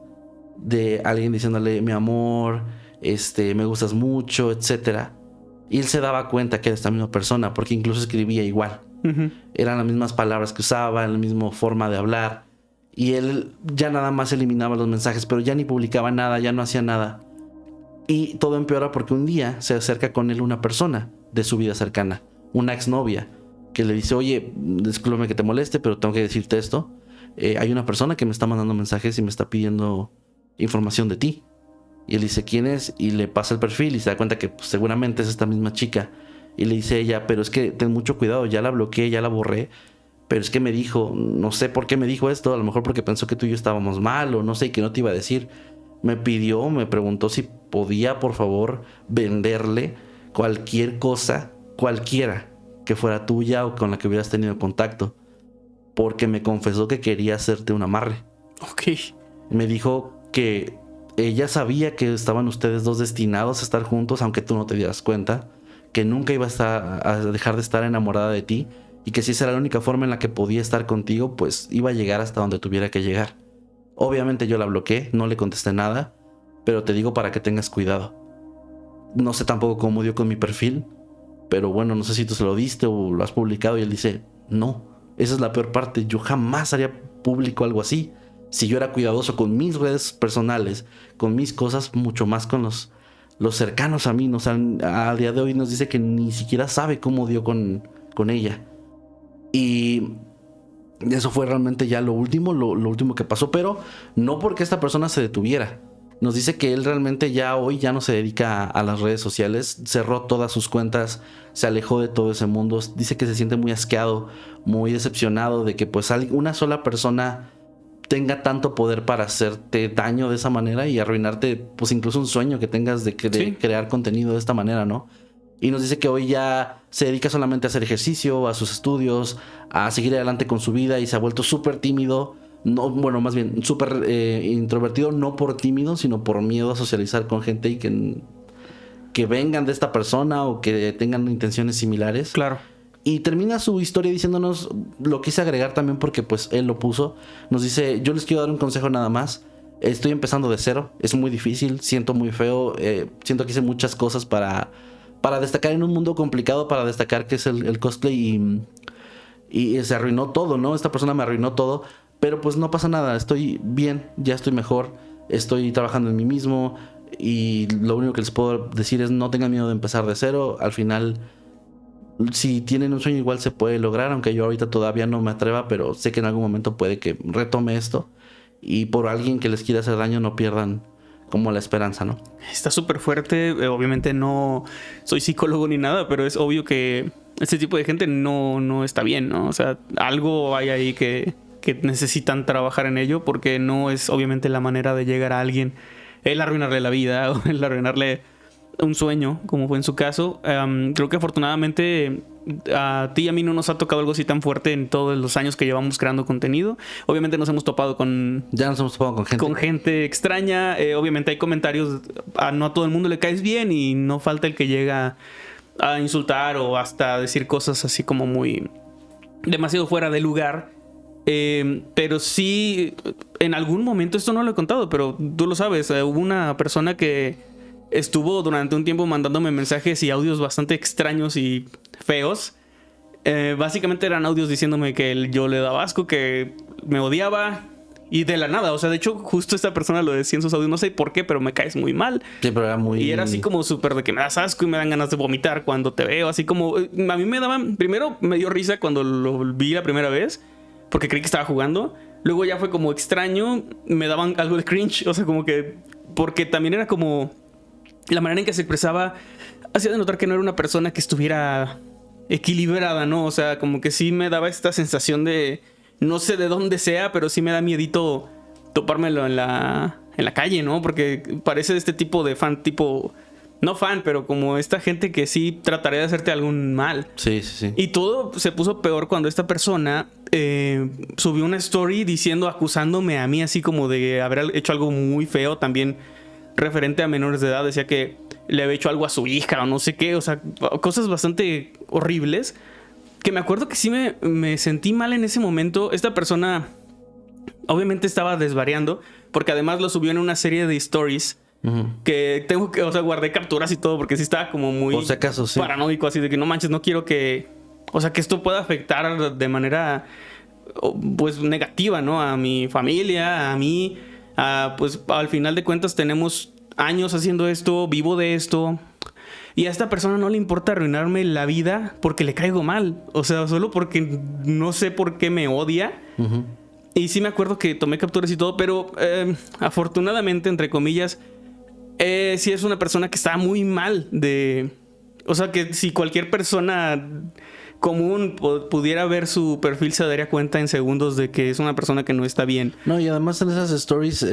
B: de alguien diciéndole, mi amor, me gustas mucho, etcétera. Y él se daba cuenta que era esta misma persona porque incluso escribía igual. Eran las mismas palabras que usaba, la misma forma de hablar. Y él ya nada más eliminaba los mensajes, pero ya ni publicaba nada, ya no hacía nada. Y todo empeora porque un día se acerca con él una persona de su vida cercana, una exnovia, que le dice, oye, discúlpame que te moleste, pero tengo que decirte esto. Hay una persona que me está mandando mensajes y me está pidiendo información de ti. Y él dice, ¿quién es? Y le pasa el perfil y se da cuenta que pues, seguramente es esta misma chica. Y le dice ella, pero es que ten mucho cuidado, ya la bloqueé, ya la borré. Pero es que me dijo, no sé por qué me dijo esto, a lo mejor porque pensó que tú y yo estábamos mal o no sé, y que no te iba a decir. Me preguntó si podía por favor venderle cualquier cosa, cualquiera, que fuera tuya o con la que hubieras tenido contacto. Porque me confesó que quería hacerte un amarre.
A: Ok.
B: Me dijo que ella sabía que estaban ustedes dos destinados a estar juntos, aunque tú no te dieras cuenta. Que nunca iba a dejar de estar enamorada de ti. Y que si esa era la única forma en la que podía estar contigo, pues iba a llegar hasta donde tuviera que llegar. Obviamente yo la bloqueé, no le contesté nada, pero te digo para que tengas cuidado. No sé tampoco cómo dio con mi perfil, pero bueno, no sé si tú se lo diste o lo has publicado. Y él dice, no, Esa es la peor parte. Yo jamás haría público algo así. Si yo era cuidadoso con mis redes personales, con mis cosas, mucho más con los cercanos a mí. O sea, a día de hoy nos dice que ni siquiera sabe cómo dio con ella. Y eso fue realmente ya lo último que pasó. Pero no porque esta persona se detuviera. Nos dice que él realmente hoy ya no se dedica a las redes sociales. Cerró todas sus cuentas, se alejó de todo ese mundo. Dice que se siente muy asqueado, muy decepcionado de que pues una sola persona tenga tanto poder para hacerte daño de esa manera y arruinarte pues incluso un sueño que tengas de crear contenido de esta manera, ¿no? Y nos dice que hoy ya se dedica solamente a hacer ejercicio, a sus estudios, a seguir adelante con su vida y se ha vuelto súper tímido. No, bueno, más bien súper introvertido, no por tímido, sino por miedo a socializar con gente y que vengan de esta persona o que tengan intenciones similares.
A: Claro.
B: Y termina su historia diciéndonos, lo quise agregar también porque pues él lo puso. Nos dice, yo les quiero dar un consejo nada más. Estoy empezando de cero, es muy difícil, siento muy feo, siento que hice muchas cosas para destacar en un mundo complicado, para destacar que es el cosplay y se arruinó todo, ¿no? Esta persona me arruinó todo, pero pues no pasa nada, estoy bien, ya estoy mejor, estoy trabajando en mí mismo y lo único que les puedo decir es no tengan miedo de empezar de cero. Al final, si tienen un sueño igual se puede lograr, aunque yo ahorita todavía no me atreva, pero sé que en algún momento puede que retome esto y por alguien que les quiera hacer daño no pierdan como la esperanza, ¿no?
A: Está súper fuerte. Obviamente no soy psicólogo ni nada, pero es obvio que este tipo de gente no está bien, ¿no? O sea, algo hay ahí que necesitan trabajar en ello, porque no es obviamente la manera de llegar a alguien, el arruinarle la vida o el arruinarle un sueño, como fue en su caso. Creo que afortunadamente a ti y a mí no nos ha tocado algo así tan fuerte en todos los años que llevamos creando contenido. Obviamente nos hemos topado con gente extraña. Obviamente hay comentarios, no a todo el mundo le caes bien y no falta el que llega a insultar o hasta decir cosas así como muy demasiado fuera de lugar. Pero sí, en algún momento, esto no lo he contado, pero tú lo sabes, hubo una persona que estuvo durante un tiempo mandándome mensajes y audios bastante extraños y feos. Básicamente eran audios diciéndome que yo le daba asco, que me odiaba y de la nada. O sea, de hecho, justo esta persona lo decía en sus audios, no sé por qué, pero me caes muy mal.
B: Sí, pero era muy...
A: Y era así como súper de que me das asco y me dan ganas de vomitar cuando te veo. Así como, a mí me daban... Primero me dio risa cuando lo vi la primera vez, porque creí que estaba jugando. Luego ya fue como extraño, me daban algo de cringe. O sea, como que... Porque también era como... La manera en que se expresaba hacía de notar que no era una persona que estuviera equilibrada, ¿no? O sea, como que sí me daba esta sensación de... No sé de dónde sea, pero sí me da miedito topármelo en la calle, ¿no? Porque parece este tipo de fan, tipo... No fan, pero como esta gente que sí trataría de hacerte algún mal.
B: Sí, sí, sí.
A: Y todo se puso peor cuando esta persona subió una story acusándome a mí así como de haber hecho algo muy feo también referente a menores de edad. Decía que le había hecho algo a su hija o no sé qué. O sea, cosas bastante horribles que me acuerdo que sí me sentí mal en ese momento. Esta persona obviamente estaba desvariando porque además lo subió en una serie de stories. Que tengo que, o sea, guardé capturas y todo porque sí estaba como muy
B: por si acaso, sí,
A: paranoico, así de que no manches, no quiero que, o sea, que esto pueda afectar de manera pues negativa, ¿no? A mi familia, a mí, pues al final de cuentas tenemos años haciendo esto, vivo de esto. Y a esta persona no le importa arruinarme la vida porque le caigo mal. O sea, solo porque no sé por qué me odia. Y sí me acuerdo que tomé capturas y todo, pero afortunadamente, entre comillas, sí es una persona que está muy mal de... O sea, que si cualquier persona común pudiera ver su perfil, se daría cuenta en segundos de que es una persona que no está bien.
B: No, y además en esas stories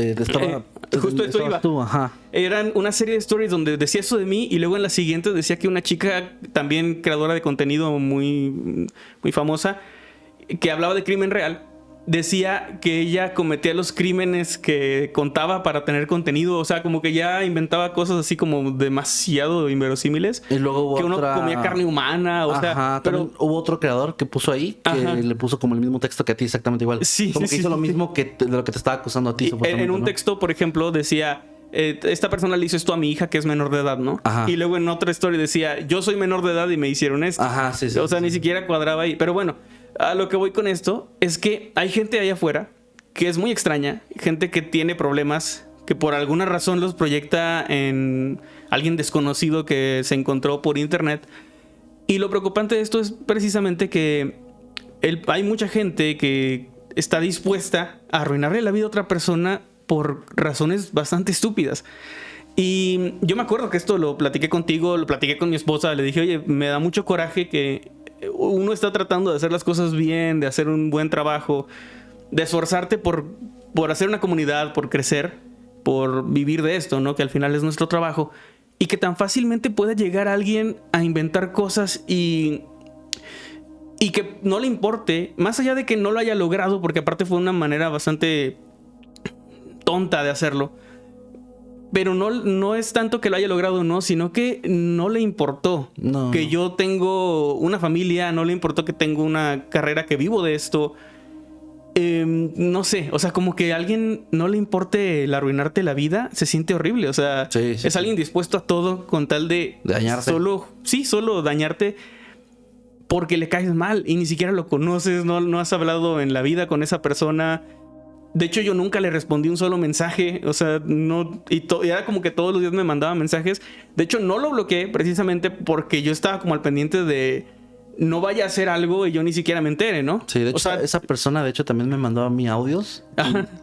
A: justo esto iba.
B: Tú, ajá.
A: Eran una serie de stories donde decía eso de mí y luego en la siguiente decía que una chica, también creadora de contenido muy, muy famosa, que hablaba de crimen real, decía que ella cometía los crímenes que contaba para tener contenido. O sea, como que ya inventaba cosas así como demasiado inverosímiles.
B: Y luego hubo
A: que uno comía carne humana. O sea,
B: pero hubo otro creador que puso ahí que le puso como el mismo texto que a ti, exactamente igual.
A: Sí,
B: como que hizo lo mismo que de lo que te estaba acusando a ti.
A: En un texto, por ejemplo, decía... esta persona le hizo esto a mi hija que es menor de edad, ¿no? Ajá. Y luego en otra story decía, yo soy menor de edad y me hicieron esto.
B: Ajá, sí, sí.
A: O sea,
B: sí,
A: ni siquiera cuadraba ahí. Pero bueno, A lo que voy con esto es que hay gente allá afuera que es muy extraña, gente que tiene problemas, que por alguna razón los proyecta en alguien desconocido que se encontró por internet. Y lo preocupante de esto es precisamente que hay mucha gente que está dispuesta a arruinarle la vida a otra persona por razones bastante estúpidas. Y yo me acuerdo que esto lo platiqué contigo, lo platiqué con mi esposa, le dije, oye, me da mucho coraje que uno está tratando de hacer las cosas bien, de hacer un buen trabajo, de esforzarte por hacer una comunidad, por crecer, por vivir de esto, ¿no? Que al final es nuestro trabajo. Y que tan fácilmente pueda llegar alguien a inventar cosas y que no le importe, más allá de que no lo haya logrado, porque aparte fue una manera bastante tonta de hacerlo. Pero no es tanto que lo haya logrado o no, sino que no le importó que yo tengo una familia, no le importó que tengo una carrera, que vivo de esto. No sé, o sea, como que a alguien no le importe el arruinarte la vida, se siente horrible. O sea, es alguien dispuesto a todo con tal de
B: dañarte.
A: Solo dañarte porque le caes mal y ni siquiera lo conoces, no has hablado en la vida con esa persona. De hecho, yo nunca le respondí un solo mensaje. O sea, y era como que todos los días me mandaba mensajes. De hecho, no lo bloqueé precisamente porque yo estaba como al pendiente de no vaya a hacer algo y yo ni siquiera me entere, ¿no?
B: Sí, de hecho, esa persona, de hecho, también me mandó a mí audios.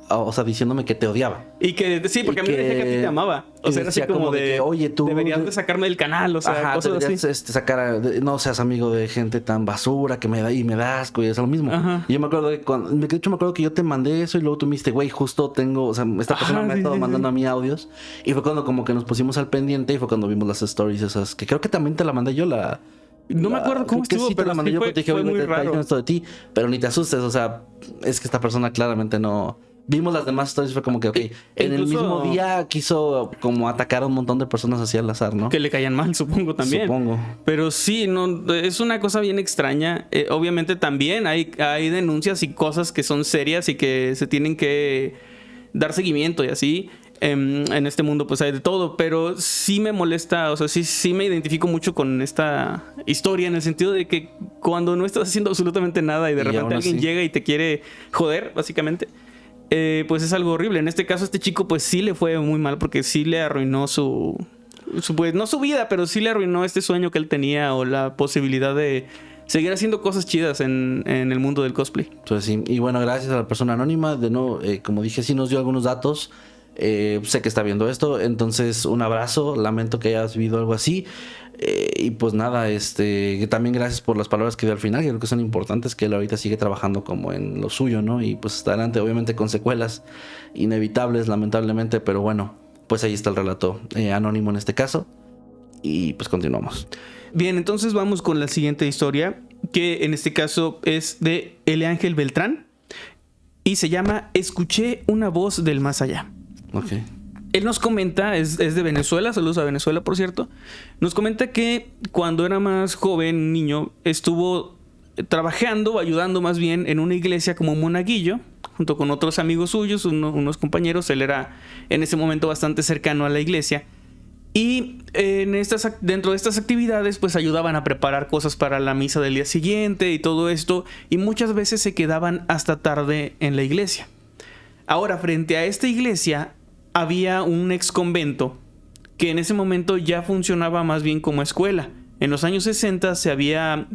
B: O sea, diciéndome que te odiaba.
A: Y que, sí, porque a mí me decía que a ti te amaba. O sea, era así como de que,
B: oye, tú
A: deberías de sacarme del canal, o sea, cosas
B: deberías,
A: así.
B: No seas amigo de gente tan basura que me da asco y es lo mismo.
A: Ajá.
B: Y yo me acuerdo que yo te mandé eso y luego tú me dijiste, güey, justo tengo, o sea, esta persona me ha estado mandando a mí audios. Y fue cuando como que nos pusimos al pendiente y fue cuando vimos las stories esas, que creo que también te la mandé yo
A: No me acuerdo cómo estuvo,
B: sí, pero la mandé yo porque dije,
A: fue muy raro.
B: Esto de ti, pero ni te asustes, o sea, es que esta persona claramente no. Vimos las demás stories y fue como que, ok, en el mismo día quiso como atacar a un montón de personas así al azar, ¿no?
A: Que le caían mal, supongo también.
B: Supongo.
A: Pero sí, no, es una cosa bien extraña. Obviamente también hay denuncias y cosas que son serias y que se tienen que dar seguimiento y así. En este mundo pues hay de todo, pero sí me molesta, o sea, sí me identifico mucho con esta historia en el sentido de que cuando no estás haciendo absolutamente nada y de repente alguien llega y te quiere joder, básicamente, pues es algo horrible. En este caso, este chico pues sí le fue muy mal porque sí le arruinó pues no su vida, pero sí le arruinó este sueño que él tenía o la posibilidad de seguir haciendo cosas chidas en el mundo del cosplay.
B: Entonces, sí. Y bueno, gracias a la persona anónima. De nuevo, como dije, sí nos dio algunos datos. Sé que está viendo esto, entonces un abrazo, lamento que hayas vivido algo así, y pues nada, también gracias por las palabras que dio al final, que creo que son importantes, que él ahorita sigue trabajando como en lo suyo, ¿no? Y pues hasta adelante, obviamente con secuelas inevitables, lamentablemente, pero bueno, pues ahí está el relato anónimo en este caso, y pues continuamos.
A: Bien, entonces vamos con la siguiente historia, que en este caso es de L. Ángel Beltrán, y se llama Escuché una voz del más allá.
B: Okay.
A: Él nos comenta, es de Venezuela, saludos a Venezuela, por cierto. Nos comenta que cuando era más joven, niño, estuvo trabajando, ayudando más bien en una iglesia como monaguillo, junto con otros amigos suyos, unos compañeros. Él era en ese momento bastante cercano a la iglesia. Y dentro de estas actividades, pues ayudaban a preparar cosas para la misa del día siguiente y todo esto. Y muchas veces se quedaban hasta tarde en la iglesia. Ahora, frente a esta iglesia había un ex convento que en ese momento ya funcionaba más bien como escuela. En los años 60 se había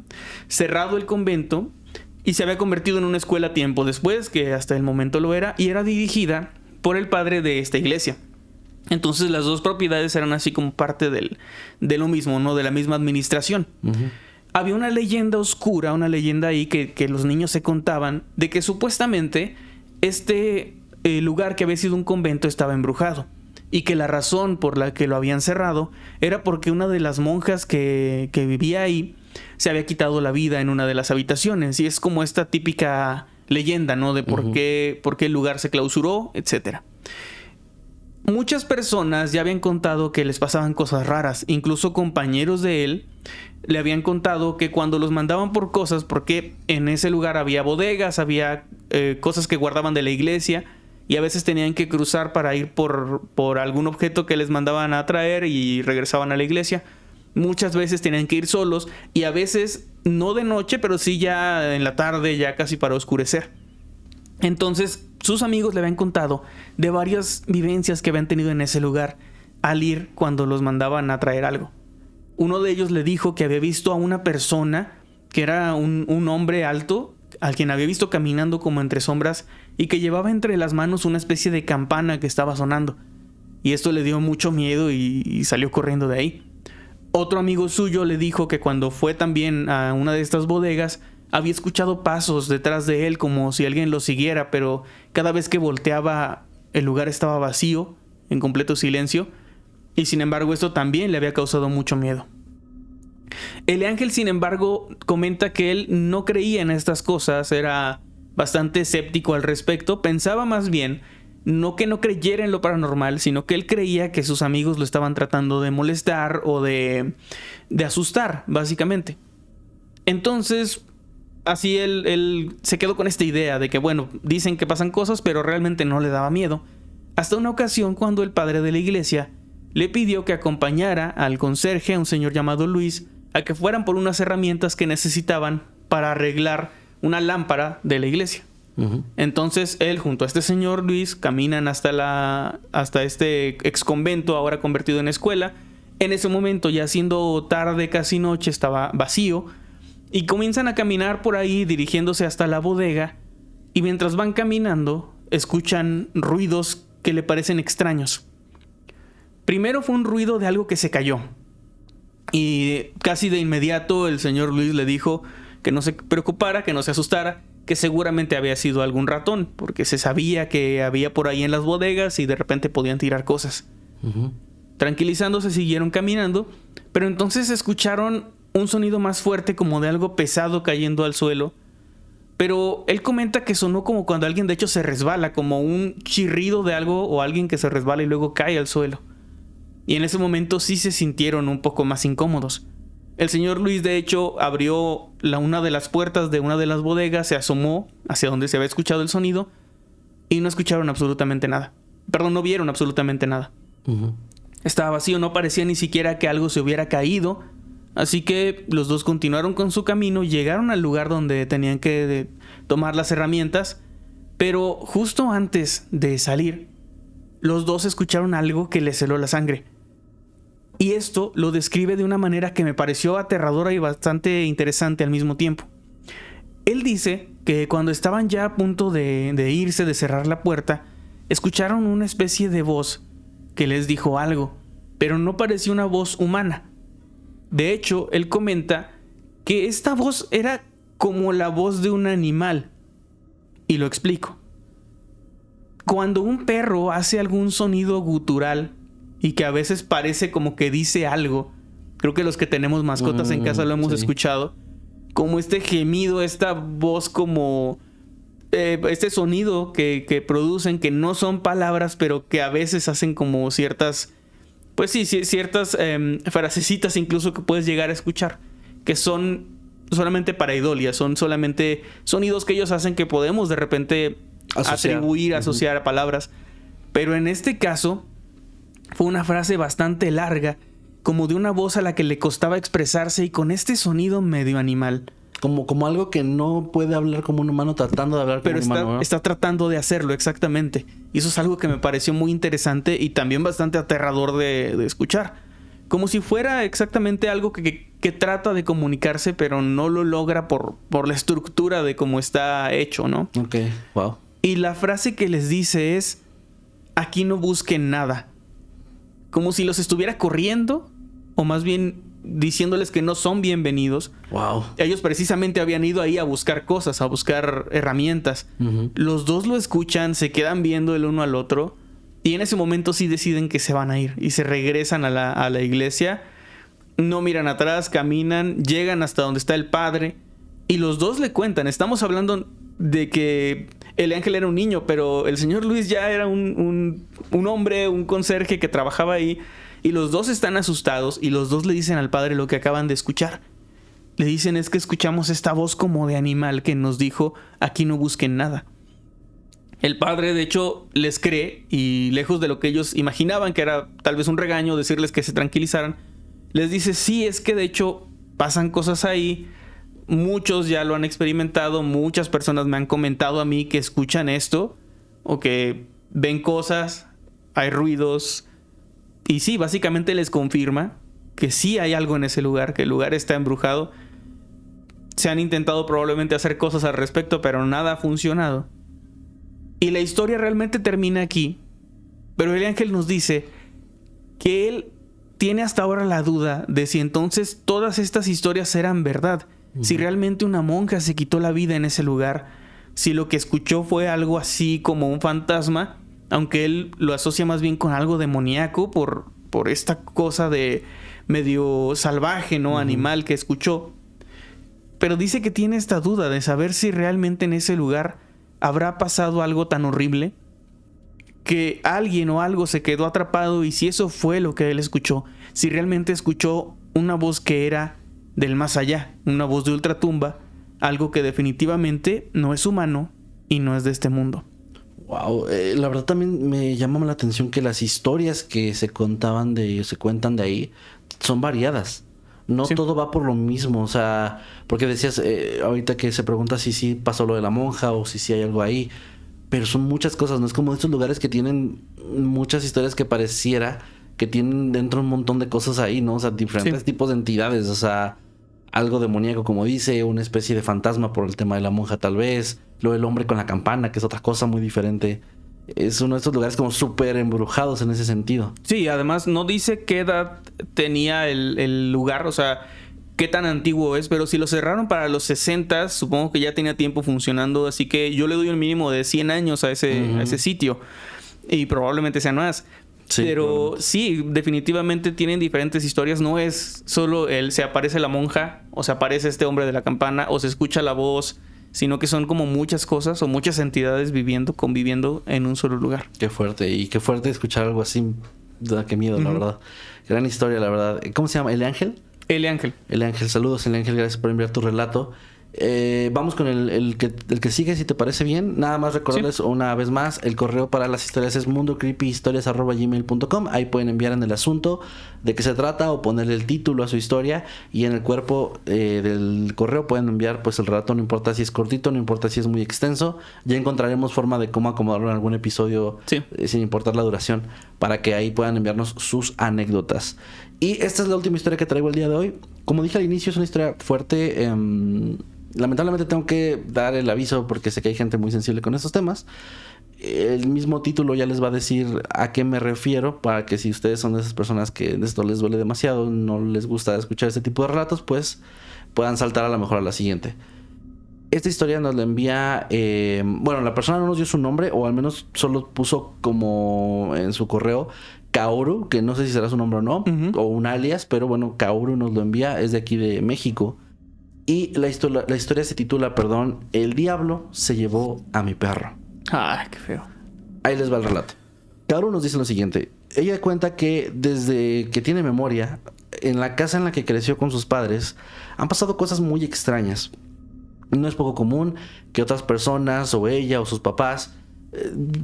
A: cerrado el convento y se había convertido en una escuela tiempo después, que hasta el momento lo era, y era dirigida por el padre de esta iglesia. Entonces las dos propiedades eran así como parte de lo mismo, ¿no? De la misma administración. Uh-huh. Había una leyenda oscura, una leyenda ahí que los niños se contaban, de que supuestamente el lugar que había sido un convento estaba embrujado y que la razón por la que lo habían cerrado era porque una de las monjas que vivía ahí se había quitado la vida en una de las habitaciones, y es como esta típica leyenda, ¿no? De por qué el lugar se clausuró, etcétera. Muchas personas ya habían contado que les pasaban cosas raras, incluso compañeros de él le habían contado que cuando los mandaban por cosas, porque en ese lugar había bodegas, había cosas que guardaban de la iglesia, y a veces tenían que cruzar para ir por algún objeto que les mandaban a traer y regresaban a la iglesia. Muchas veces tenían que ir solos y a veces no de noche, pero sí ya en la tarde, ya casi para oscurecer. Entonces sus amigos le habían contado de varias vivencias que habían tenido en ese lugar al ir cuando los mandaban a traer algo. Uno de ellos le dijo que había visto a una persona que era un hombre alto, al quien había visto caminando como entre sombras y que llevaba entre las manos una especie de campana que estaba sonando. Y esto le dio mucho miedo y salió corriendo de ahí. Otro amigo suyo le dijo que cuando fue también a una de estas bodegas había escuchado pasos detrás de él como si alguien lo siguiera, pero cada vez que volteaba el lugar estaba vacío, en completo silencio, y sin embargo esto también le había causado mucho miedo. El ángel, sin embargo, comenta que él no creía en estas cosas, era bastante escéptico al respecto, pensaba más bien no que no creyera en lo paranormal, sino que él creía que sus amigos lo estaban tratando de molestar o de asustar, básicamente. Entonces, así él se quedó con esta idea de que, bueno, dicen que pasan cosas, pero realmente no le daba miedo. Hasta una ocasión cuando el padre de la iglesia le pidió que acompañara al conserje, a un señor llamado Luis, a que fueran por unas herramientas que necesitaban para arreglar una lámpara de la iglesia. Entonces él junto a este señor Luis caminan hasta este ex convento, ahora convertido en escuela. En ese momento, ya siendo tarde, casi noche, estaba vacío, y comienzan a caminar por ahí dirigiéndose hasta la bodega, y mientras van caminando escuchan ruidos que le parecen extraños. Primero fue un ruido de algo que se cayó, y casi de inmediato el señor Luis le dijo que no se preocupara, que no se asustara, que seguramente había sido algún ratón, porque se sabía que había por ahí en las bodegas y de repente podían tirar cosas. Tranquilizándose siguieron caminando, pero entonces escucharon un sonido más fuerte, como de algo pesado cayendo al suelo. Pero él comenta que sonó como cuando alguien de hecho se resbala, como un chirrido de algo o alguien que se resbala y luego cae al suelo. Y en ese momento sí se sintieron un poco más incómodos. El señor Luis, de hecho, abrió una de las puertas de una de las bodegas, se asomó hacia donde se había escuchado el sonido y no escucharon absolutamente nada. Perdón, no vieron absolutamente nada. Estaba vacío, no parecía ni siquiera que algo se hubiera caído. Así que los dos continuaron con su camino, llegaron al lugar donde tenían que tomar las herramientas, pero justo antes de salir, los dos escucharon algo que les heló la sangre. Y esto lo describe de una manera que me pareció aterradora y bastante interesante al mismo tiempo. Él dice que cuando estaban ya a punto de irse, de cerrar la puerta, escucharon una especie de voz que les dijo algo, pero no parecía una voz humana. De hecho, él comenta que esta voz era como la voz de un animal. Y lo explico. Cuando un perro hace algún sonido gutural y que a veces parece como que dice algo, creo que los que tenemos mascotas en casa lo hemos escuchado, como este gemido, esta voz como este sonido que producen, que no son palabras, pero que a veces hacen como ciertas, pues sí, ciertas frasecitas incluso que puedes llegar a escuchar, que son solamente pareidolia, son solamente sonidos que ellos hacen que podemos de repente asociar a palabras. Pero en este caso fue una frase bastante larga, como de una voz a la que le costaba expresarse y con este sonido medio animal.
B: Como algo que no puede hablar como un humano tratando de hablar como un humano, ¿no?
A: Está tratando de hacerlo, exactamente. Y eso es algo que me pareció muy interesante y también bastante aterrador de escuchar. Como si fuera exactamente algo que trata de comunicarse, pero no lo logra por la estructura de cómo está hecho, ¿no?
B: Ok, wow.
A: Y la frase que les dice es: aquí no busquen nada. Como si los estuviera corriendo, o más bien diciéndoles que no son bienvenidos.
B: Wow.
A: Ellos precisamente habían ido ahí a buscar cosas, a buscar herramientas. Los dos lo escuchan, se quedan viendo el uno al otro, y en ese momento sí deciden que se van a ir y se regresan a la iglesia. No miran atrás, caminan, llegan hasta donde está el padre y los dos le cuentan. Estamos hablando de que el ángel era un niño, pero el señor Luis ya era un hombre, un conserje que trabajaba ahí. Y los dos están asustados y los dos le dicen al padre lo que acaban de escuchar. Le dicen: es que escuchamos esta voz como de animal que nos dijo: aquí no busquen nada. El padre de hecho les cree, y lejos de lo que ellos imaginaban que era tal vez un regaño, decirles que se tranquilizaran, Les dice, sí, es que de hecho pasan cosas ahí. Muchos ya lo han experimentado. Muchas personas me han comentado a mí que escuchan esto o que ven cosas, hay ruidos. Y sí, básicamente les confirma que sí hay algo en ese lugar, que el lugar está embrujado. Se han intentado probablemente hacer cosas al respecto, pero nada ha funcionado. Y la historia realmente termina aquí. Pero el ángel nos dice que él tiene hasta ahora la duda de si entonces todas estas historias eran verdad. Si realmente una monja se quitó la vida en ese lugar. Si lo que escuchó fue algo así como un fantasma. Aunque él lo asocia más bien con algo demoníaco por esta cosa de medio salvaje, ¿no? Animal que escuchó. Pero dice que tiene esta duda de saber si realmente en ese lugar habrá pasado algo tan horrible que alguien o algo se quedó atrapado, y si eso fue lo que él escuchó, si realmente escuchó una voz que era del más allá, una voz de ultratumba, algo que definitivamente no es humano y no es de este mundo.
B: Wow, la verdad también me llama la atención que las historias que se cuentan de ahí son variadas. No
A: Sí.
B: todo va por lo mismo, o sea, porque decías ahorita que se pregunta si sí pasó lo de la monja o si sí hay algo ahí, pero son muchas cosas, no es como estos lugares que tienen muchas historias que pareciera que tienen dentro un montón de cosas ahí, ¿no? O sea, diferentes tipos de entidades, o sea, algo demoníaco como dice, una especie de fantasma por el tema de la monja tal vez, lo del hombre con la campana, que es otra cosa muy diferente. Es uno de estos lugares como súper embrujados en ese sentido.
A: Sí, además no dice qué edad tenía el lugar, o sea, qué tan antiguo es, pero si lo cerraron para los 60, supongo que ya tenía tiempo funcionando, así que yo le doy un mínimo de 100 años a ese sitio, y probablemente sean más.
B: Sí,
A: Pero sí, definitivamente tienen diferentes historias. No es solo se aparece la monja, o se aparece este hombre de la campana, o se escucha la voz, sino que son como muchas cosas o muchas entidades conviviendo en un solo lugar.
B: Qué fuerte, y qué fuerte escuchar algo así. Da qué miedo, la verdad. Gran historia, la verdad. ¿Cómo se llama? ¿El Ángel?
A: El ángel.
B: El Ángel, saludos, El Ángel, gracias por enviar tu relato. Vamos con el que sigue, si te parece bien. Nada más recordarles una vez más, el correo para las historias es mundocreepyhistorias@gmail.com. Ahí pueden enviar en el asunto de qué se trata o ponerle el título a su historia, y en el cuerpo del correo pueden enviar pues el relato, no importa si es cortito, no importa si es muy extenso. Ya encontraremos forma de cómo acomodarlo en algún episodio, sin importar la duración, para que ahí puedan enviarnos sus anécdotas. Y esta es la última historia que traigo el día de hoy. Como dije al inicio, es una historia fuerte. Lamentablemente tengo que dar el aviso porque sé que hay gente muy sensible con estos temas. El mismo título ya les va a decir a qué me refiero, para que si ustedes son de esas personas que esto les duele demasiado, no les gusta escuchar este tipo de relatos, pues puedan saltar a lo mejor a la siguiente. Esta historia nos la envía, bueno, la persona no nos dio su nombre, o al menos solo puso como en su correo Kaoru, que no sé si será su nombre o no, o un alias, pero bueno, Kaoru nos lo envía, es de aquí de México. Y la historia se titula, El diablo se llevó a mi perro.
A: Ay, qué feo.
B: Ahí les va el relato. Kaoru nos dice lo siguiente. Ella cuenta que desde que tiene memoria, en la casa en la que creció con sus padres, han pasado cosas muy extrañas. No es poco común que otras personas, o ella o sus papás,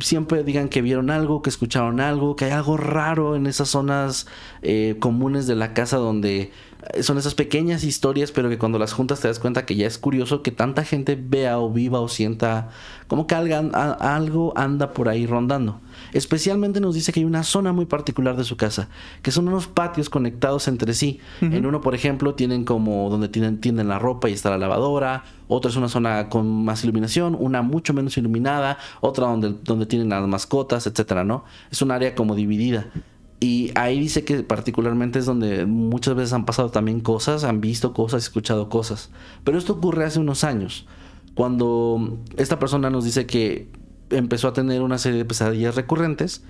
B: siempre digan que vieron algo, que escucharon algo, que hay algo raro en esas zonas comunes de la casa, donde son esas pequeñas historias, pero que cuando las juntas te das cuenta que ya es curioso que tanta gente vea o viva o sienta como que algo anda por ahí rondando. Especialmente nos dice que hay una zona muy particular de su casa, que son unos patios conectados entre sí. En uno, por ejemplo, tienen como donde tienden la ropa y está la lavadora. Otra es una zona con más iluminación, una mucho menos iluminada, otra donde tienen las mascotas, etcétera, ¿no? Es un área como dividida. Y ahí dice que particularmente es donde muchas veces han pasado también cosas, han visto cosas, escuchado cosas. Pero esto ocurre hace unos años, cuando esta persona nos dice que empezó a tener una serie de pesadillas recurrentes,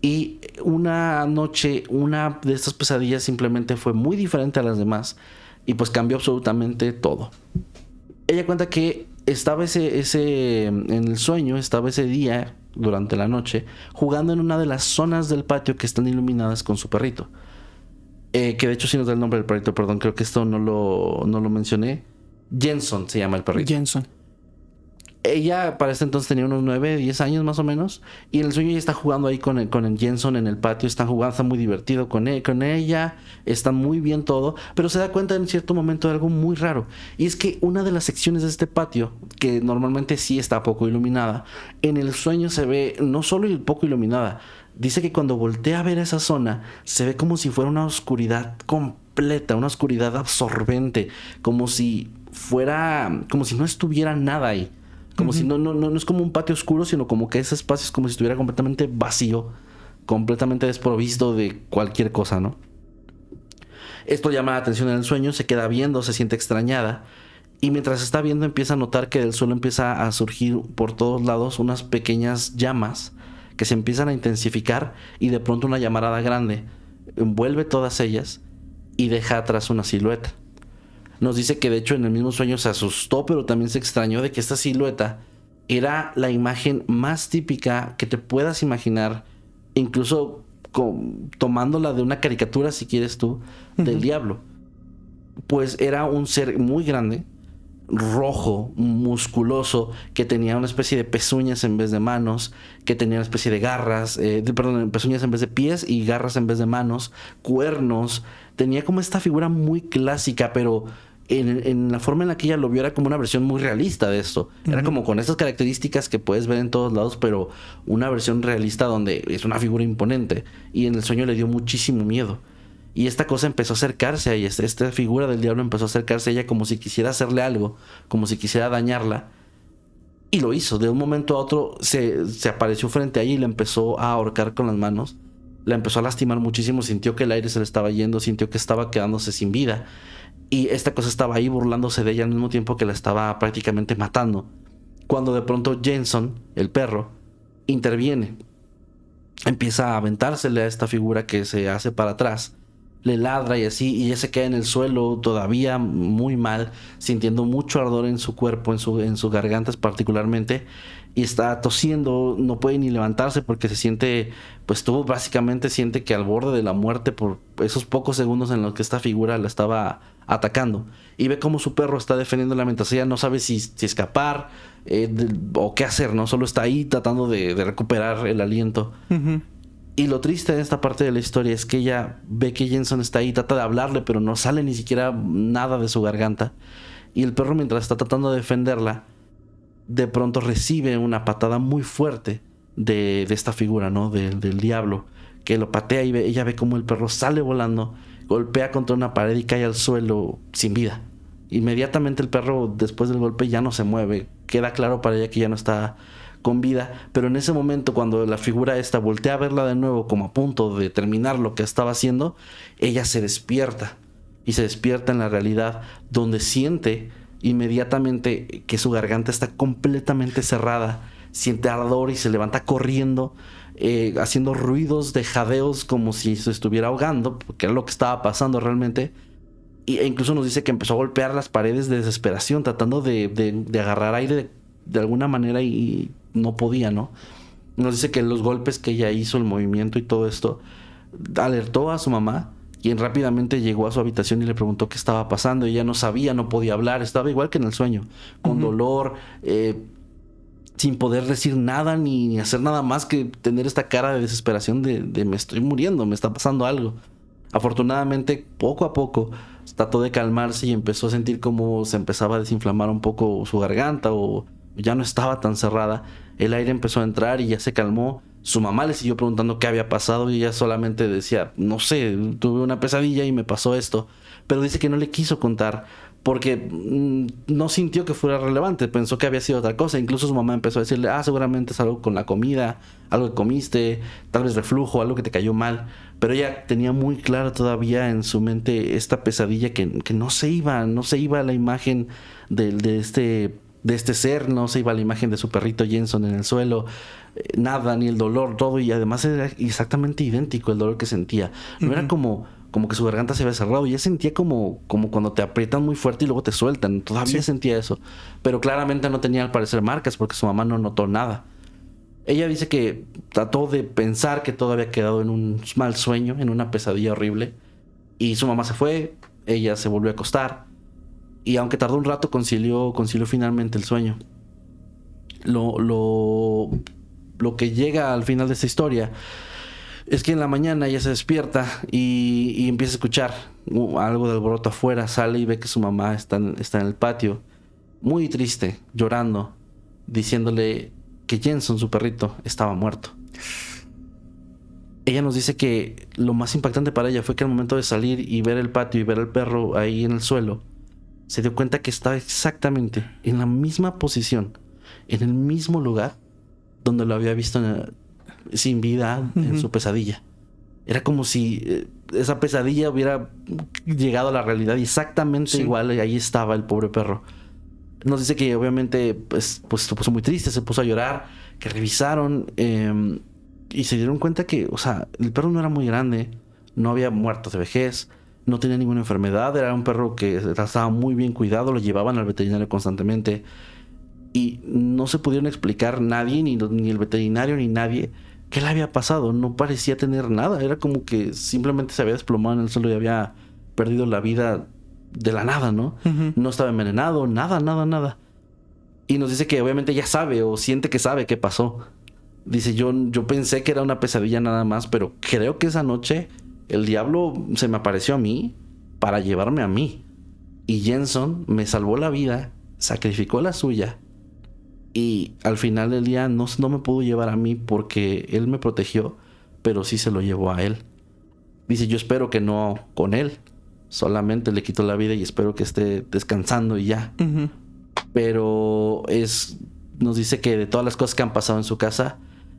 B: y una noche una de estas pesadillas simplemente fue muy diferente a las demás, y pues cambió absolutamente todo. Ella cuenta que estaba en el sueño, estaba ese día durante la noche jugando en una de las zonas del patio que están iluminadas con su perrito, que de hecho sí nos da el nombre del perrito, perdón, creo que esto no lo mencioné. Jenson se llama el perrito.
A: Jenson.
B: Ella para este entonces tenía unos 9, 10 años más o menos. Y en el sueño ella está jugando ahí con el Jensen en el patio. Están jugando, está muy divertido con ella. Está muy bien todo. Pero se da cuenta en cierto momento de algo muy raro. Y es que una de las secciones de este patio, que normalmente sí está poco iluminada, en el sueño se ve no solo poco iluminada. Dice que cuando voltea a ver esa zona, se ve como si fuera una oscuridad completa, una oscuridad absorbente. Como si no estuviera nada ahí. Como si no es como un patio oscuro, sino como que ese espacio es como si estuviera completamente vacío, completamente desprovisto de cualquier cosa, ¿no? Esto llama la atención en el sueño, se queda viendo, se siente extrañada, y mientras está viendo empieza a notar que del suelo empieza a surgir por todos lados unas pequeñas llamas que se empiezan a intensificar, y de pronto una llamarada grande envuelve todas ellas y deja atrás una silueta. Nos dice que de hecho en el mismo sueño se asustó, pero también se extrañó de que esta silueta era la imagen más típica que te puedas imaginar, incluso tomándola de una caricatura, si quieres tú, del diablo. Pues era un ser muy grande, rojo, musculoso, que tenía una especie de pezuñas en vez de manos, que tenía una especie de garras, pezuñas en vez de pies y garras en vez de manos, cuernos. Tenía como esta figura muy clásica, pero en la forma en la que ella lo vio era como una versión muy realista de esto. Era como con estas características que puedes ver en todos lados, pero una versión realista donde es una figura imponente. Y en el sueño le dio muchísimo miedo. Y esta cosa empezó a acercarse a ella. Esta figura del diablo empezó a acercarse a ella como si quisiera hacerle algo, como si quisiera dañarla. Y lo hizo. De un momento a otro se apareció frente a ella y la empezó a ahorcar con las manos. La empezó a lastimar muchísimo. Sintió que el aire se le estaba yendo. Sintió que estaba quedándose sin vida. Y esta cosa estaba ahí burlándose de ella al mismo tiempo que la estaba prácticamente matando. Cuando de pronto Jensen, el perro, interviene. Empieza a aventársele a esta figura que se hace para atrás. Le ladra y así, y ella se queda en el suelo todavía muy mal, sintiendo mucho ardor en su cuerpo, en su garganta particularmente, y está tosiendo, no puede ni levantarse porque se siente, pues tú básicamente siente que al borde de la muerte por esos pocos segundos en los que esta figura la estaba atacando, y ve cómo su perro está defendiéndola mientras ella no sabe si escapar o qué hacer, ¿no? Solo está ahí tratando de recuperar el aliento. Y lo triste de esta parte de la historia es que ella ve que Jensen está ahí, trata de hablarle, pero no sale ni siquiera nada de su garganta. Y el perro, mientras está tratando de defenderla, de pronto recibe una patada muy fuerte de esta figura, ¿no? Del diablo, que lo patea y ella ve como el perro sale volando, golpea contra una pared y cae al suelo sin vida. Inmediatamente el perro, después del golpe, ya no se mueve. Queda claro para ella que ya no está con vida, pero en ese momento cuando la figura esta voltea a verla de nuevo como a punto de terminar lo que estaba haciendo, ella se despierta y se despierta en la realidad, donde siente inmediatamente que su garganta está completamente cerrada, siente ardor y se levanta corriendo, haciendo ruidos de jadeos como si se estuviera ahogando, porque era lo que estaba pasando realmente. E incluso nos dice que empezó a golpear las paredes de desesperación, tratando de agarrar aire de alguna manera, y no podía, ¿no? Nos dice que los golpes que ella hizo, el movimiento y todo esto, alertó a su mamá, quien rápidamente llegó a su habitación y le preguntó qué estaba pasando. Ella no sabía, no podía hablar, estaba igual que en el sueño, con dolor, sin poder decir nada ni hacer nada más que tener esta cara de desesperación de me estoy muriendo, me está pasando algo. Afortunadamente, poco a poco trató de calmarse y empezó a sentir como se empezaba a desinflamar un poco su garganta, o ya no estaba tan cerrada. El aire empezó a entrar y ya se calmó. Su mamá le siguió preguntando qué había pasado y ella solamente decía, no sé, tuve una pesadilla y me pasó esto. Pero dice que no le quiso contar porque no sintió que fuera relevante, pensó que había sido otra cosa. Incluso su mamá empezó a decirle, seguramente es algo con la comida, algo que comiste, tal vez reflujo, algo que te cayó mal. Pero ella tenía muy claro todavía en su mente esta pesadilla que no se iba la imagen de este ser, no se iba la imagen de su perrito Jensen en el suelo, nada, ni el dolor, todo. Y además era exactamente idéntico el dolor que sentía. No era como que su garganta se había cerrado, y ella sentía como cuando te aprietan muy fuerte y luego te sueltan. Todavía sentía eso, pero claramente no tenía al parecer marcas porque su mamá no notó nada. Ella dice que trató de pensar que todo había quedado en un mal sueño, en una pesadilla horrible, y su mamá se fue, ella se volvió a acostar, y aunque tardó un rato concilió finalmente el sueño. lo que llega al final de esta historia es que en la mañana ella se despierta y empieza a escuchar algo de alboroto afuera. Sale y ve que su mamá está en el patio, muy triste, llorando, diciéndole que Jenson, su perrito, estaba muerto. Ella nos dice que lo más impactante para ella fue que al momento de salir y ver el patio y ver al perro ahí en el suelo, se dio cuenta que estaba exactamente en la misma posición, en el mismo lugar donde lo había visto sin vida en su pesadilla. Era como si esa pesadilla hubiera llegado a la realidad y exactamente igual ahí estaba el pobre perro. Nos dice que obviamente pues se puso muy triste, se puso a llorar, que revisaron y se dieron cuenta que, o sea, el perro no era muy grande, no había muerto de vejez, no tenía ninguna enfermedad, era un perro que estaba muy bien cuidado, lo llevaban al veterinario constantemente y no se pudieron explicar nadie, ni el veterinario ni nadie, qué le había pasado. No parecía tener nada, era como que simplemente se había desplomado en el suelo y había perdido la vida de la nada, ¿no? No estaba envenenado, nada. Y nos dice que obviamente ella sabe o siente que sabe qué pasó. Dice, yo pensé que era una pesadilla nada más, pero creo que esa noche el diablo se me apareció a mí para llevarme a mí. Y Jenson me salvó la vida, sacrificó la suya. Y al final del día no me pudo llevar a mí porque él me protegió, pero sí se lo llevó a él. Dice, yo espero que no con él. Solamente le quitó la vida y espero que esté descansando y ya. Pero nos dice que de todas las cosas que han pasado en su casa,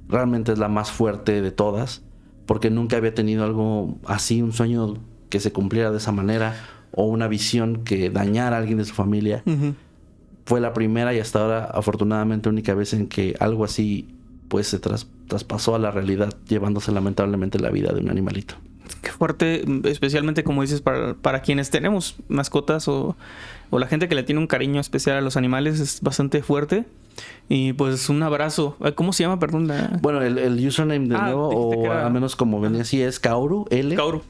B: realmente es la más fuerte de todas, porque nunca había tenido algo así, un sueño que se cumpliera de esa manera, o una visión que dañara a alguien de su familia. Fue la primera y hasta ahora, afortunadamente, única vez en que algo así pues se traspasó a la realidad, llevándose lamentablemente la vida de un animalito.
A: Qué fuerte, especialmente como dices, para quienes tenemos mascotas o la gente que le tiene un cariño especial a los animales, es bastante fuerte. Y pues un abrazo. ¿Cómo se llama? Perdón.
B: Bueno, el username de nuevo, o al menos como venía así, es Kaoru.
A: Kaoru.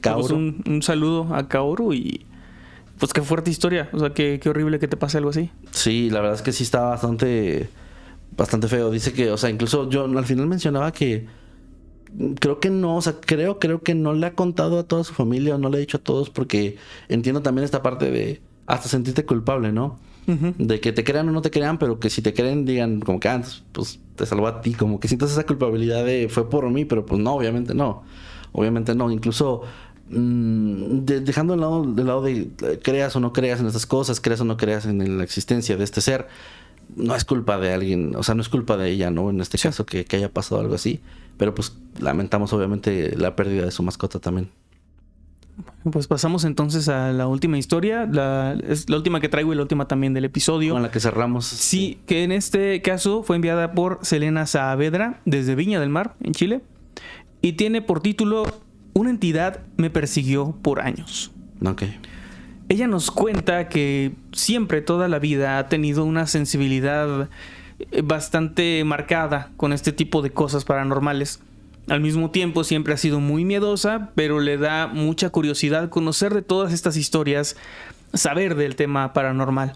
A: Pues un saludo a Kaoru y pues qué fuerte historia. O sea, qué horrible que te pase algo así.
B: Sí, la verdad es que sí está bastante feo. Dice que, o sea, incluso yo al final mencionaba que creo que no, o sea, creo que no le ha contado a toda su familia o no le ha dicho a todos, porque entiendo también esta parte de hasta sentirte culpable, ¿no? De que te crean o no te crean, pero que si te creen digan como que pues te salvó a ti, como que sientas esa culpabilidad de fue por mí, pero pues no, obviamente no. Incluso dejando del lado de creas o no creas en estas cosas, creas o no creas en la existencia de este ser, no es culpa de alguien, o sea, no es culpa de ella, ¿no? En este caso que haya pasado algo así, pero pues lamentamos obviamente la pérdida de su mascota también.
A: Pues pasamos entonces a la última historia, es la última que traigo y la última también del episodio.
B: Con la que cerramos.
A: Sí, que en este caso fue enviada por Selena Saavedra desde Viña del Mar, en Chile, y tiene por título Una entidad me persiguió por años.
B: Ok.
A: Ella nos cuenta que siempre, toda la vida, ha tenido una sensibilidad bastante marcada con este tipo de cosas paranormales. Al mismo tiempo siempre ha sido muy miedosa, pero le da mucha curiosidad conocer de todas estas historias, saber del tema paranormal.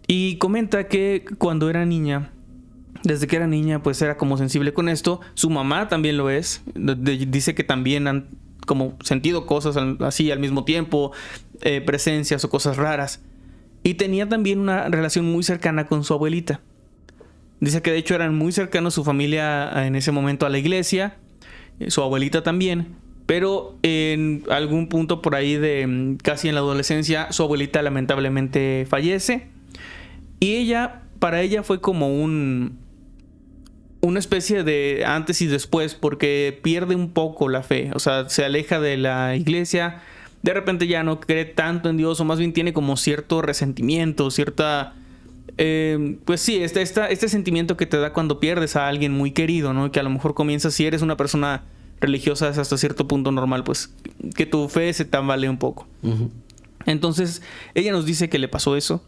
A: Y comenta que cuando era niña, desde que era niña, pues era como sensible con esto. Su mamá también lo es. Dice que también han como sentido cosas así al mismo tiempo, presencias o cosas raras. Y tenía también una relación muy cercana con su abuelita. Dice que de hecho eran muy cercanos su familia en ese momento a la iglesia, su abuelita también, pero en algún punto por ahí de casi en la adolescencia su abuelita lamentablemente fallece y para ella fue como una especie de antes y después, porque pierde un poco la fe, o sea, se aleja de la iglesia, de repente ya no cree tanto en Dios, o más bien tiene como cierto resentimiento, cierta... pues sí, este sentimiento que te da cuando pierdes a alguien muy querido, ¿no? Que a lo mejor comienzas, si eres una persona religiosa, es hasta cierto punto normal, pues que tu fe se tambalee un poco. Entonces, ella nos dice que le pasó eso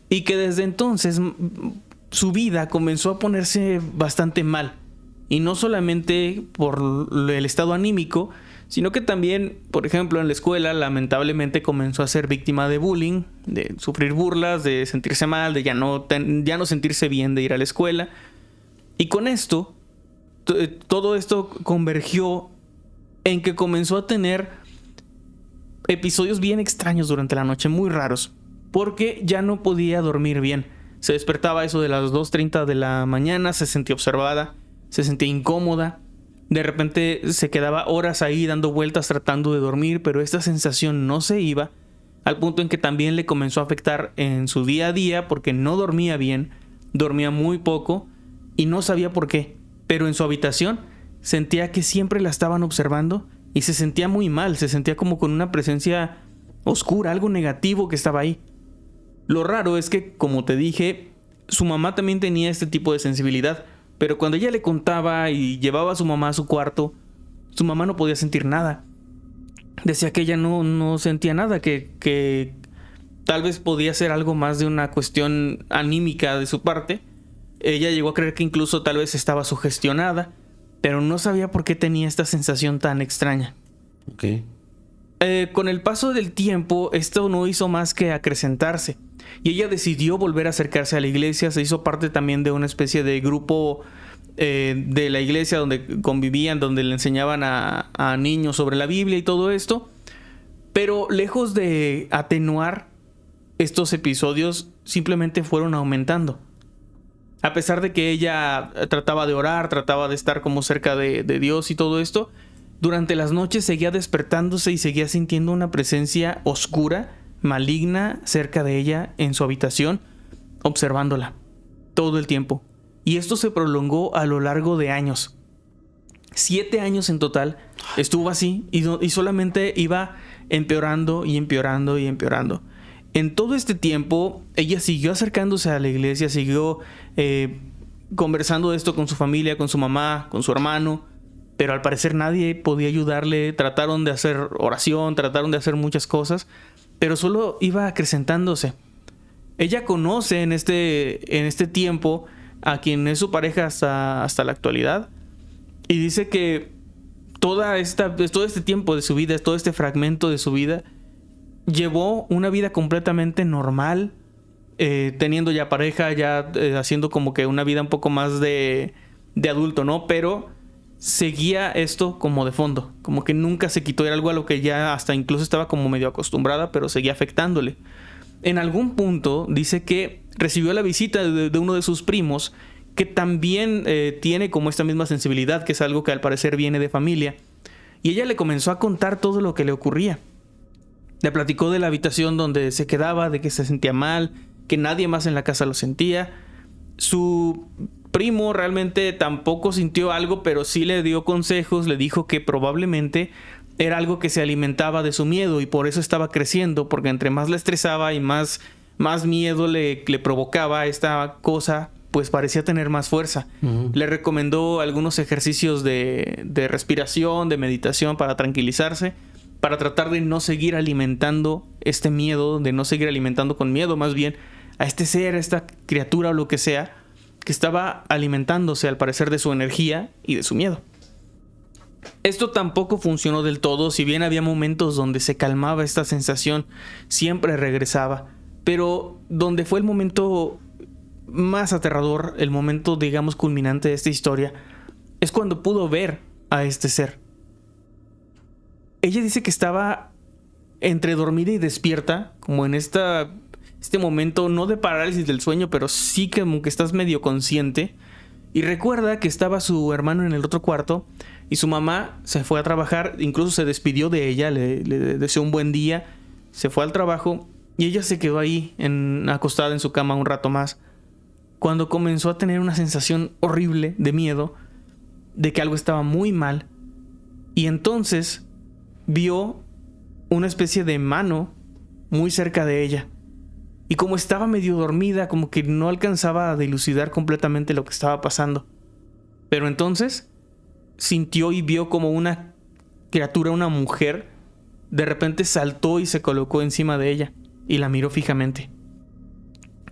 A: y que desde entonces su vida comenzó a ponerse bastante mal. Y no solamente por el estado anímico, sino que también, por ejemplo, en la escuela lamentablemente comenzó a ser víctima de bullying, de sufrir burlas, de sentirse mal, de ya no sentirse bien de ir a la escuela. Y con esto, todo esto convergió en que comenzó a tener episodios bien extraños durante la noche, muy raros, porque ya no podía dormir bien. Se despertaba a eso de las 2:30 de la mañana, se sentía observada, se sentía incómoda. De repente se quedaba horas ahí dando vueltas tratando de dormir, pero esta sensación no se iba, al punto en que también le comenzó a afectar en su día a día porque no dormía bien, dormía muy poco y no sabía por qué. Pero en su habitación sentía que siempre la estaban observando y se sentía muy mal, se sentía como con una presencia oscura, algo negativo que estaba ahí. Lo raro es que, como te dije, su mamá también tenía este tipo de sensibilidad. Pero cuando ella le contaba y llevaba a su mamá a su cuarto, su mamá no podía sentir nada. Decía que ella no sentía nada, que tal vez podía ser algo más de una cuestión anímica de su parte. Ella llegó a creer que incluso tal vez estaba sugestionada, pero no sabía por qué tenía esta sensación tan extraña.
B: Ok.
A: Con el paso del tiempo, esto no hizo más que acrecentarse. Y ella decidió volver a acercarse a la iglesia. Se hizo parte también de una especie de grupo de la iglesia donde convivían, donde le enseñaban a niños sobre la Biblia y todo esto. Pero lejos de atenuar estos episodios, simplemente fueron aumentando. A pesar de que ella trataba de orar, trataba de estar como cerca de Dios y todo esto, durante las noches seguía despertándose y seguía sintiendo una presencia oscura, maligna, cerca de ella en su habitación, observándola todo el tiempo. Y esto se prolongó a lo largo de años. 7 años en total estuvo así y solamente iba empeorando y empeorando y empeorando. En todo este tiempo, ella siguió acercándose a la iglesia, siguió conversando de esto con su familia, con su mamá, con su hermano, pero al parecer nadie podía ayudarle. Trataron de hacer oración, trataron de hacer muchas cosas, pero solo iba acrecentándose. Ella conoce en este tiempo a quien es su pareja hasta la actualidad, y dice que todo este tiempo de su vida, todo este fragmento de su vida, llevó una vida completamente normal, teniendo ya pareja, ya haciendo como que una vida un poco más de adulto, ¿no? Pero seguía esto como de fondo, como que nunca se quitó. Era algo a lo que ya hasta incluso estaba como medio acostumbrada, pero seguía afectándole. En algún punto dice que recibió la visita de uno de sus primos, que también tiene como esta misma sensibilidad, que es algo que al parecer viene de familia. Y ella le comenzó a contar todo lo que le ocurría. Le platicó de la habitación donde se quedaba, de que se sentía mal, que nadie más en la casa lo sentía. Su primo realmente tampoco sintió algo, pero sí le dio consejos, le dijo que probablemente era algo que se alimentaba de su miedo y por eso estaba creciendo, porque entre más la estresaba y más miedo le provocaba esta cosa, pues parecía tener más fuerza. Uh-huh. Le recomendó algunos ejercicios de respiración, de meditación para tranquilizarse, para tratar de no seguir alimentando este miedo, de no seguir alimentando con miedo más bien a este ser, a esta criatura o lo que sea, que estaba alimentándose al parecer de su energía y de su miedo. Esto tampoco funcionó del todo. Si bien había momentos donde se calmaba esta sensación, siempre regresaba. Pero donde fue el momento más aterrador, el momento, digamos, culminante de esta historia, es cuando pudo ver a este ser. Ella dice que estaba entre dormida y despierta, como en este momento, no de parálisis del sueño, pero sí como que estás medio consciente. Y recuerda que estaba su hermano en el otro cuarto y su mamá se fue a trabajar, incluso se despidió de ella, le deseó un buen día, se fue al trabajo y ella se quedó ahí acostada en su cama un rato más, cuando comenzó a tener una sensación horrible de miedo, de que algo estaba muy mal, y entonces vio una especie de mano muy cerca de ella. Y como estaba medio dormida, como que no alcanzaba a dilucidar completamente lo que estaba pasando. Pero entonces sintió y vio como una criatura, una mujer, de repente saltó y se colocó encima de ella y la miró fijamente.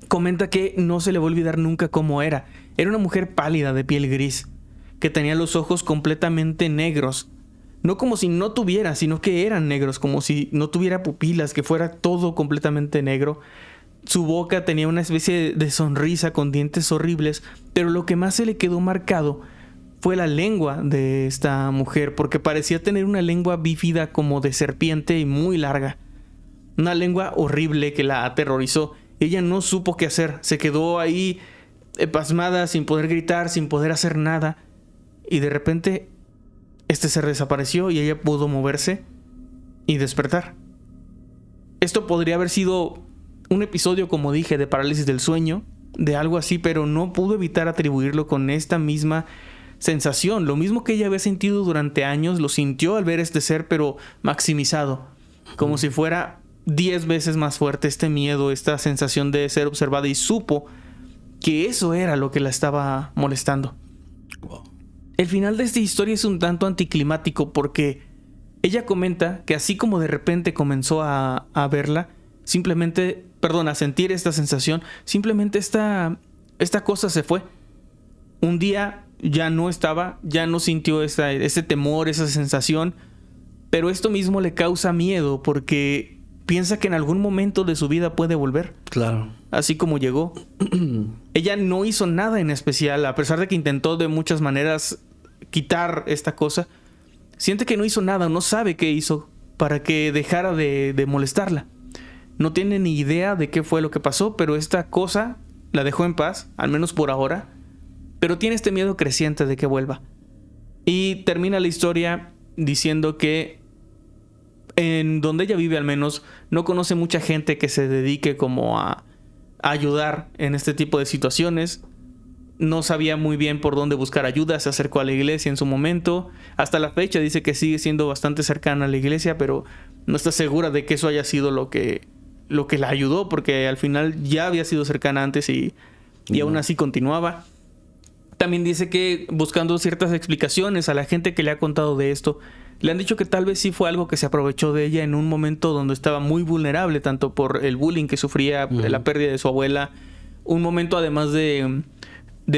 A: Comenta que no se le va a olvidar nunca cómo era. Era una mujer pálida de piel gris, que tenía los ojos completamente negros, No como si no tuviera, sino que eran negros, como si no tuviera pupilas, que fuera todo completamente negro. Su boca tenía una especie de sonrisa con dientes horribles, pero lo que más se le quedó marcado fue la lengua de esta mujer, porque parecía tener una lengua bífida como de serpiente y muy larga. Una lengua horrible que la aterrorizó. Ella no supo qué hacer, se quedó ahí pasmada, sin poder gritar, sin poder hacer nada. Y de repente, este ser desapareció y ella pudo moverse y despertar. Esto podría haber sido un episodio, como dije, de parálisis del sueño, de algo así, pero no pudo evitar atribuirlo con esta misma sensación. Lo mismo que ella había sentido durante años, lo sintió al ver este ser, pero maximizado, como si fuera 10 veces más fuerte este miedo, esta sensación de ser observada, y supo que eso era lo que la estaba molestando.
B: Wow.
A: El final de esta historia es un tanto anticlimático porque ella comenta que así como de repente comenzó a verla, a sentir esta sensación, simplemente esta cosa se fue. Un día ya no estaba, ya no sintió ese temor, esa sensación, pero esto mismo le causa miedo porque piensa que en algún momento de su vida puede volver.
B: Claro.
A: Así como llegó. Ella no hizo nada en especial, a pesar de que intentó de muchas maneras quitar esta cosa. Siente que no hizo nada, no sabe qué hizo para que dejara de molestarla. No tiene ni idea de qué fue lo que pasó, pero esta cosa la dejó en paz, al menos por ahora. Pero tiene este miedo creciente de que vuelva. Y termina la historia diciendo que en donde ella vive al menos no conoce mucha gente que se dedique como a ayudar en este tipo de situaciones. No sabía muy bien por dónde buscar ayuda, se acercó a la iglesia en su momento. Hasta la fecha dice que sigue siendo bastante cercana a la iglesia, pero no está segura de que eso haya sido lo que la ayudó, porque al final ya había sido cercana antes y aún así continuaba. También dice que buscando ciertas explicaciones a la gente que le ha contado de esto, le han dicho que tal vez sí fue algo que se aprovechó de ella en un momento donde estaba muy vulnerable, tanto por el bullying que sufría, la pérdida de su abuela, un momento además de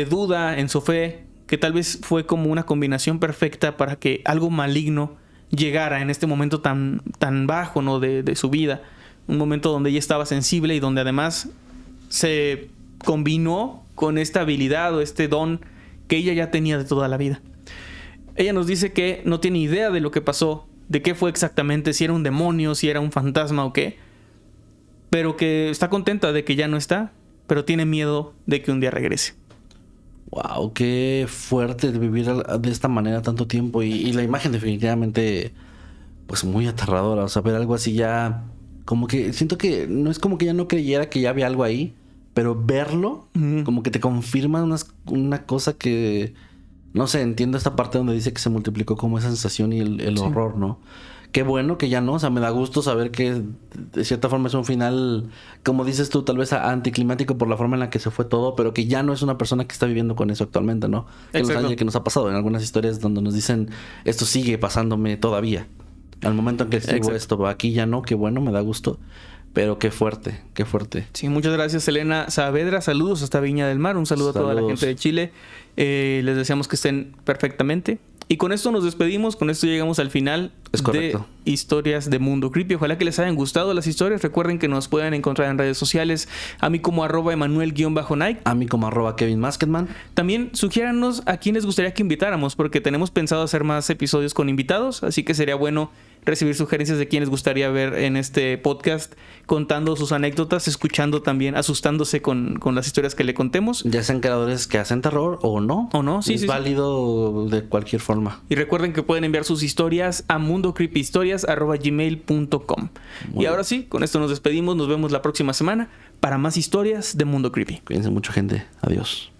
A: duda en su fe, que tal vez fue como una combinación perfecta para que algo maligno llegara en este momento tan bajo, ¿no?, de su vida. Un momento donde ella estaba sensible y donde además se combinó con esta habilidad o este don que ella ya tenía de toda la vida. Ella nos dice que no tiene idea de lo que pasó, de qué fue exactamente, si era un demonio, si era un fantasma o qué, pero que está contenta de que ya no está, pero tiene miedo de que un día regrese.
B: Wow, qué fuerte vivir de esta manera tanto tiempo, y la imagen definitivamente pues muy aterradora. O sea, ver algo así ya, como que siento que no es como que ya no creyera que ya había algo ahí, pero verlo como que te confirma una cosa que, no sé, entiendo esta parte donde dice que se multiplicó como esa sensación y el horror, ¿no? Qué bueno que ya no, o sea, me da gusto saber que de cierta forma es un final, como dices tú, tal vez anticlimático por la forma en la que se fue todo, pero que ya no es una persona que está viviendo con eso actualmente, ¿no? Que nos ha pasado en algunas historias donde nos dicen, esto sigue pasándome todavía. Al momento en que escribo esto, aquí ya no, qué bueno, me da gusto. Pero qué fuerte, qué fuerte.
A: Sí, muchas gracias, Elena Saavedra. Saludos hasta Viña del Mar. Un saludo a toda la gente de Chile. Les deseamos que estén perfectamente. Y con esto nos despedimos. Con esto llegamos al final de Historias de Mundo Creepy. Ojalá que les hayan gustado las historias. Recuerden que nos pueden encontrar en redes sociales. A mí como @Emanuel_Nike.
B: A mí como @Kevin Masketman.
A: También sugiéranos a quién les gustaría que invitáramos, porque tenemos pensado hacer más episodios con invitados. Así que sería bueno recibir sugerencias de quién les gustaría ver en este podcast, contando sus anécdotas, escuchando también, asustándose con las historias que le contemos.
B: Ya sean creadores que hacen terror o no.
A: O no, sí,
B: es válido de cualquier forma.
A: Y recuerden que pueden enviar sus historias a mundocreepyhistorias@gmail.com. Y ahora sí, con esto nos despedimos. Nos vemos la próxima semana para más historias de Mundo Creepy.
B: Cuídense mucho, gente. Adiós.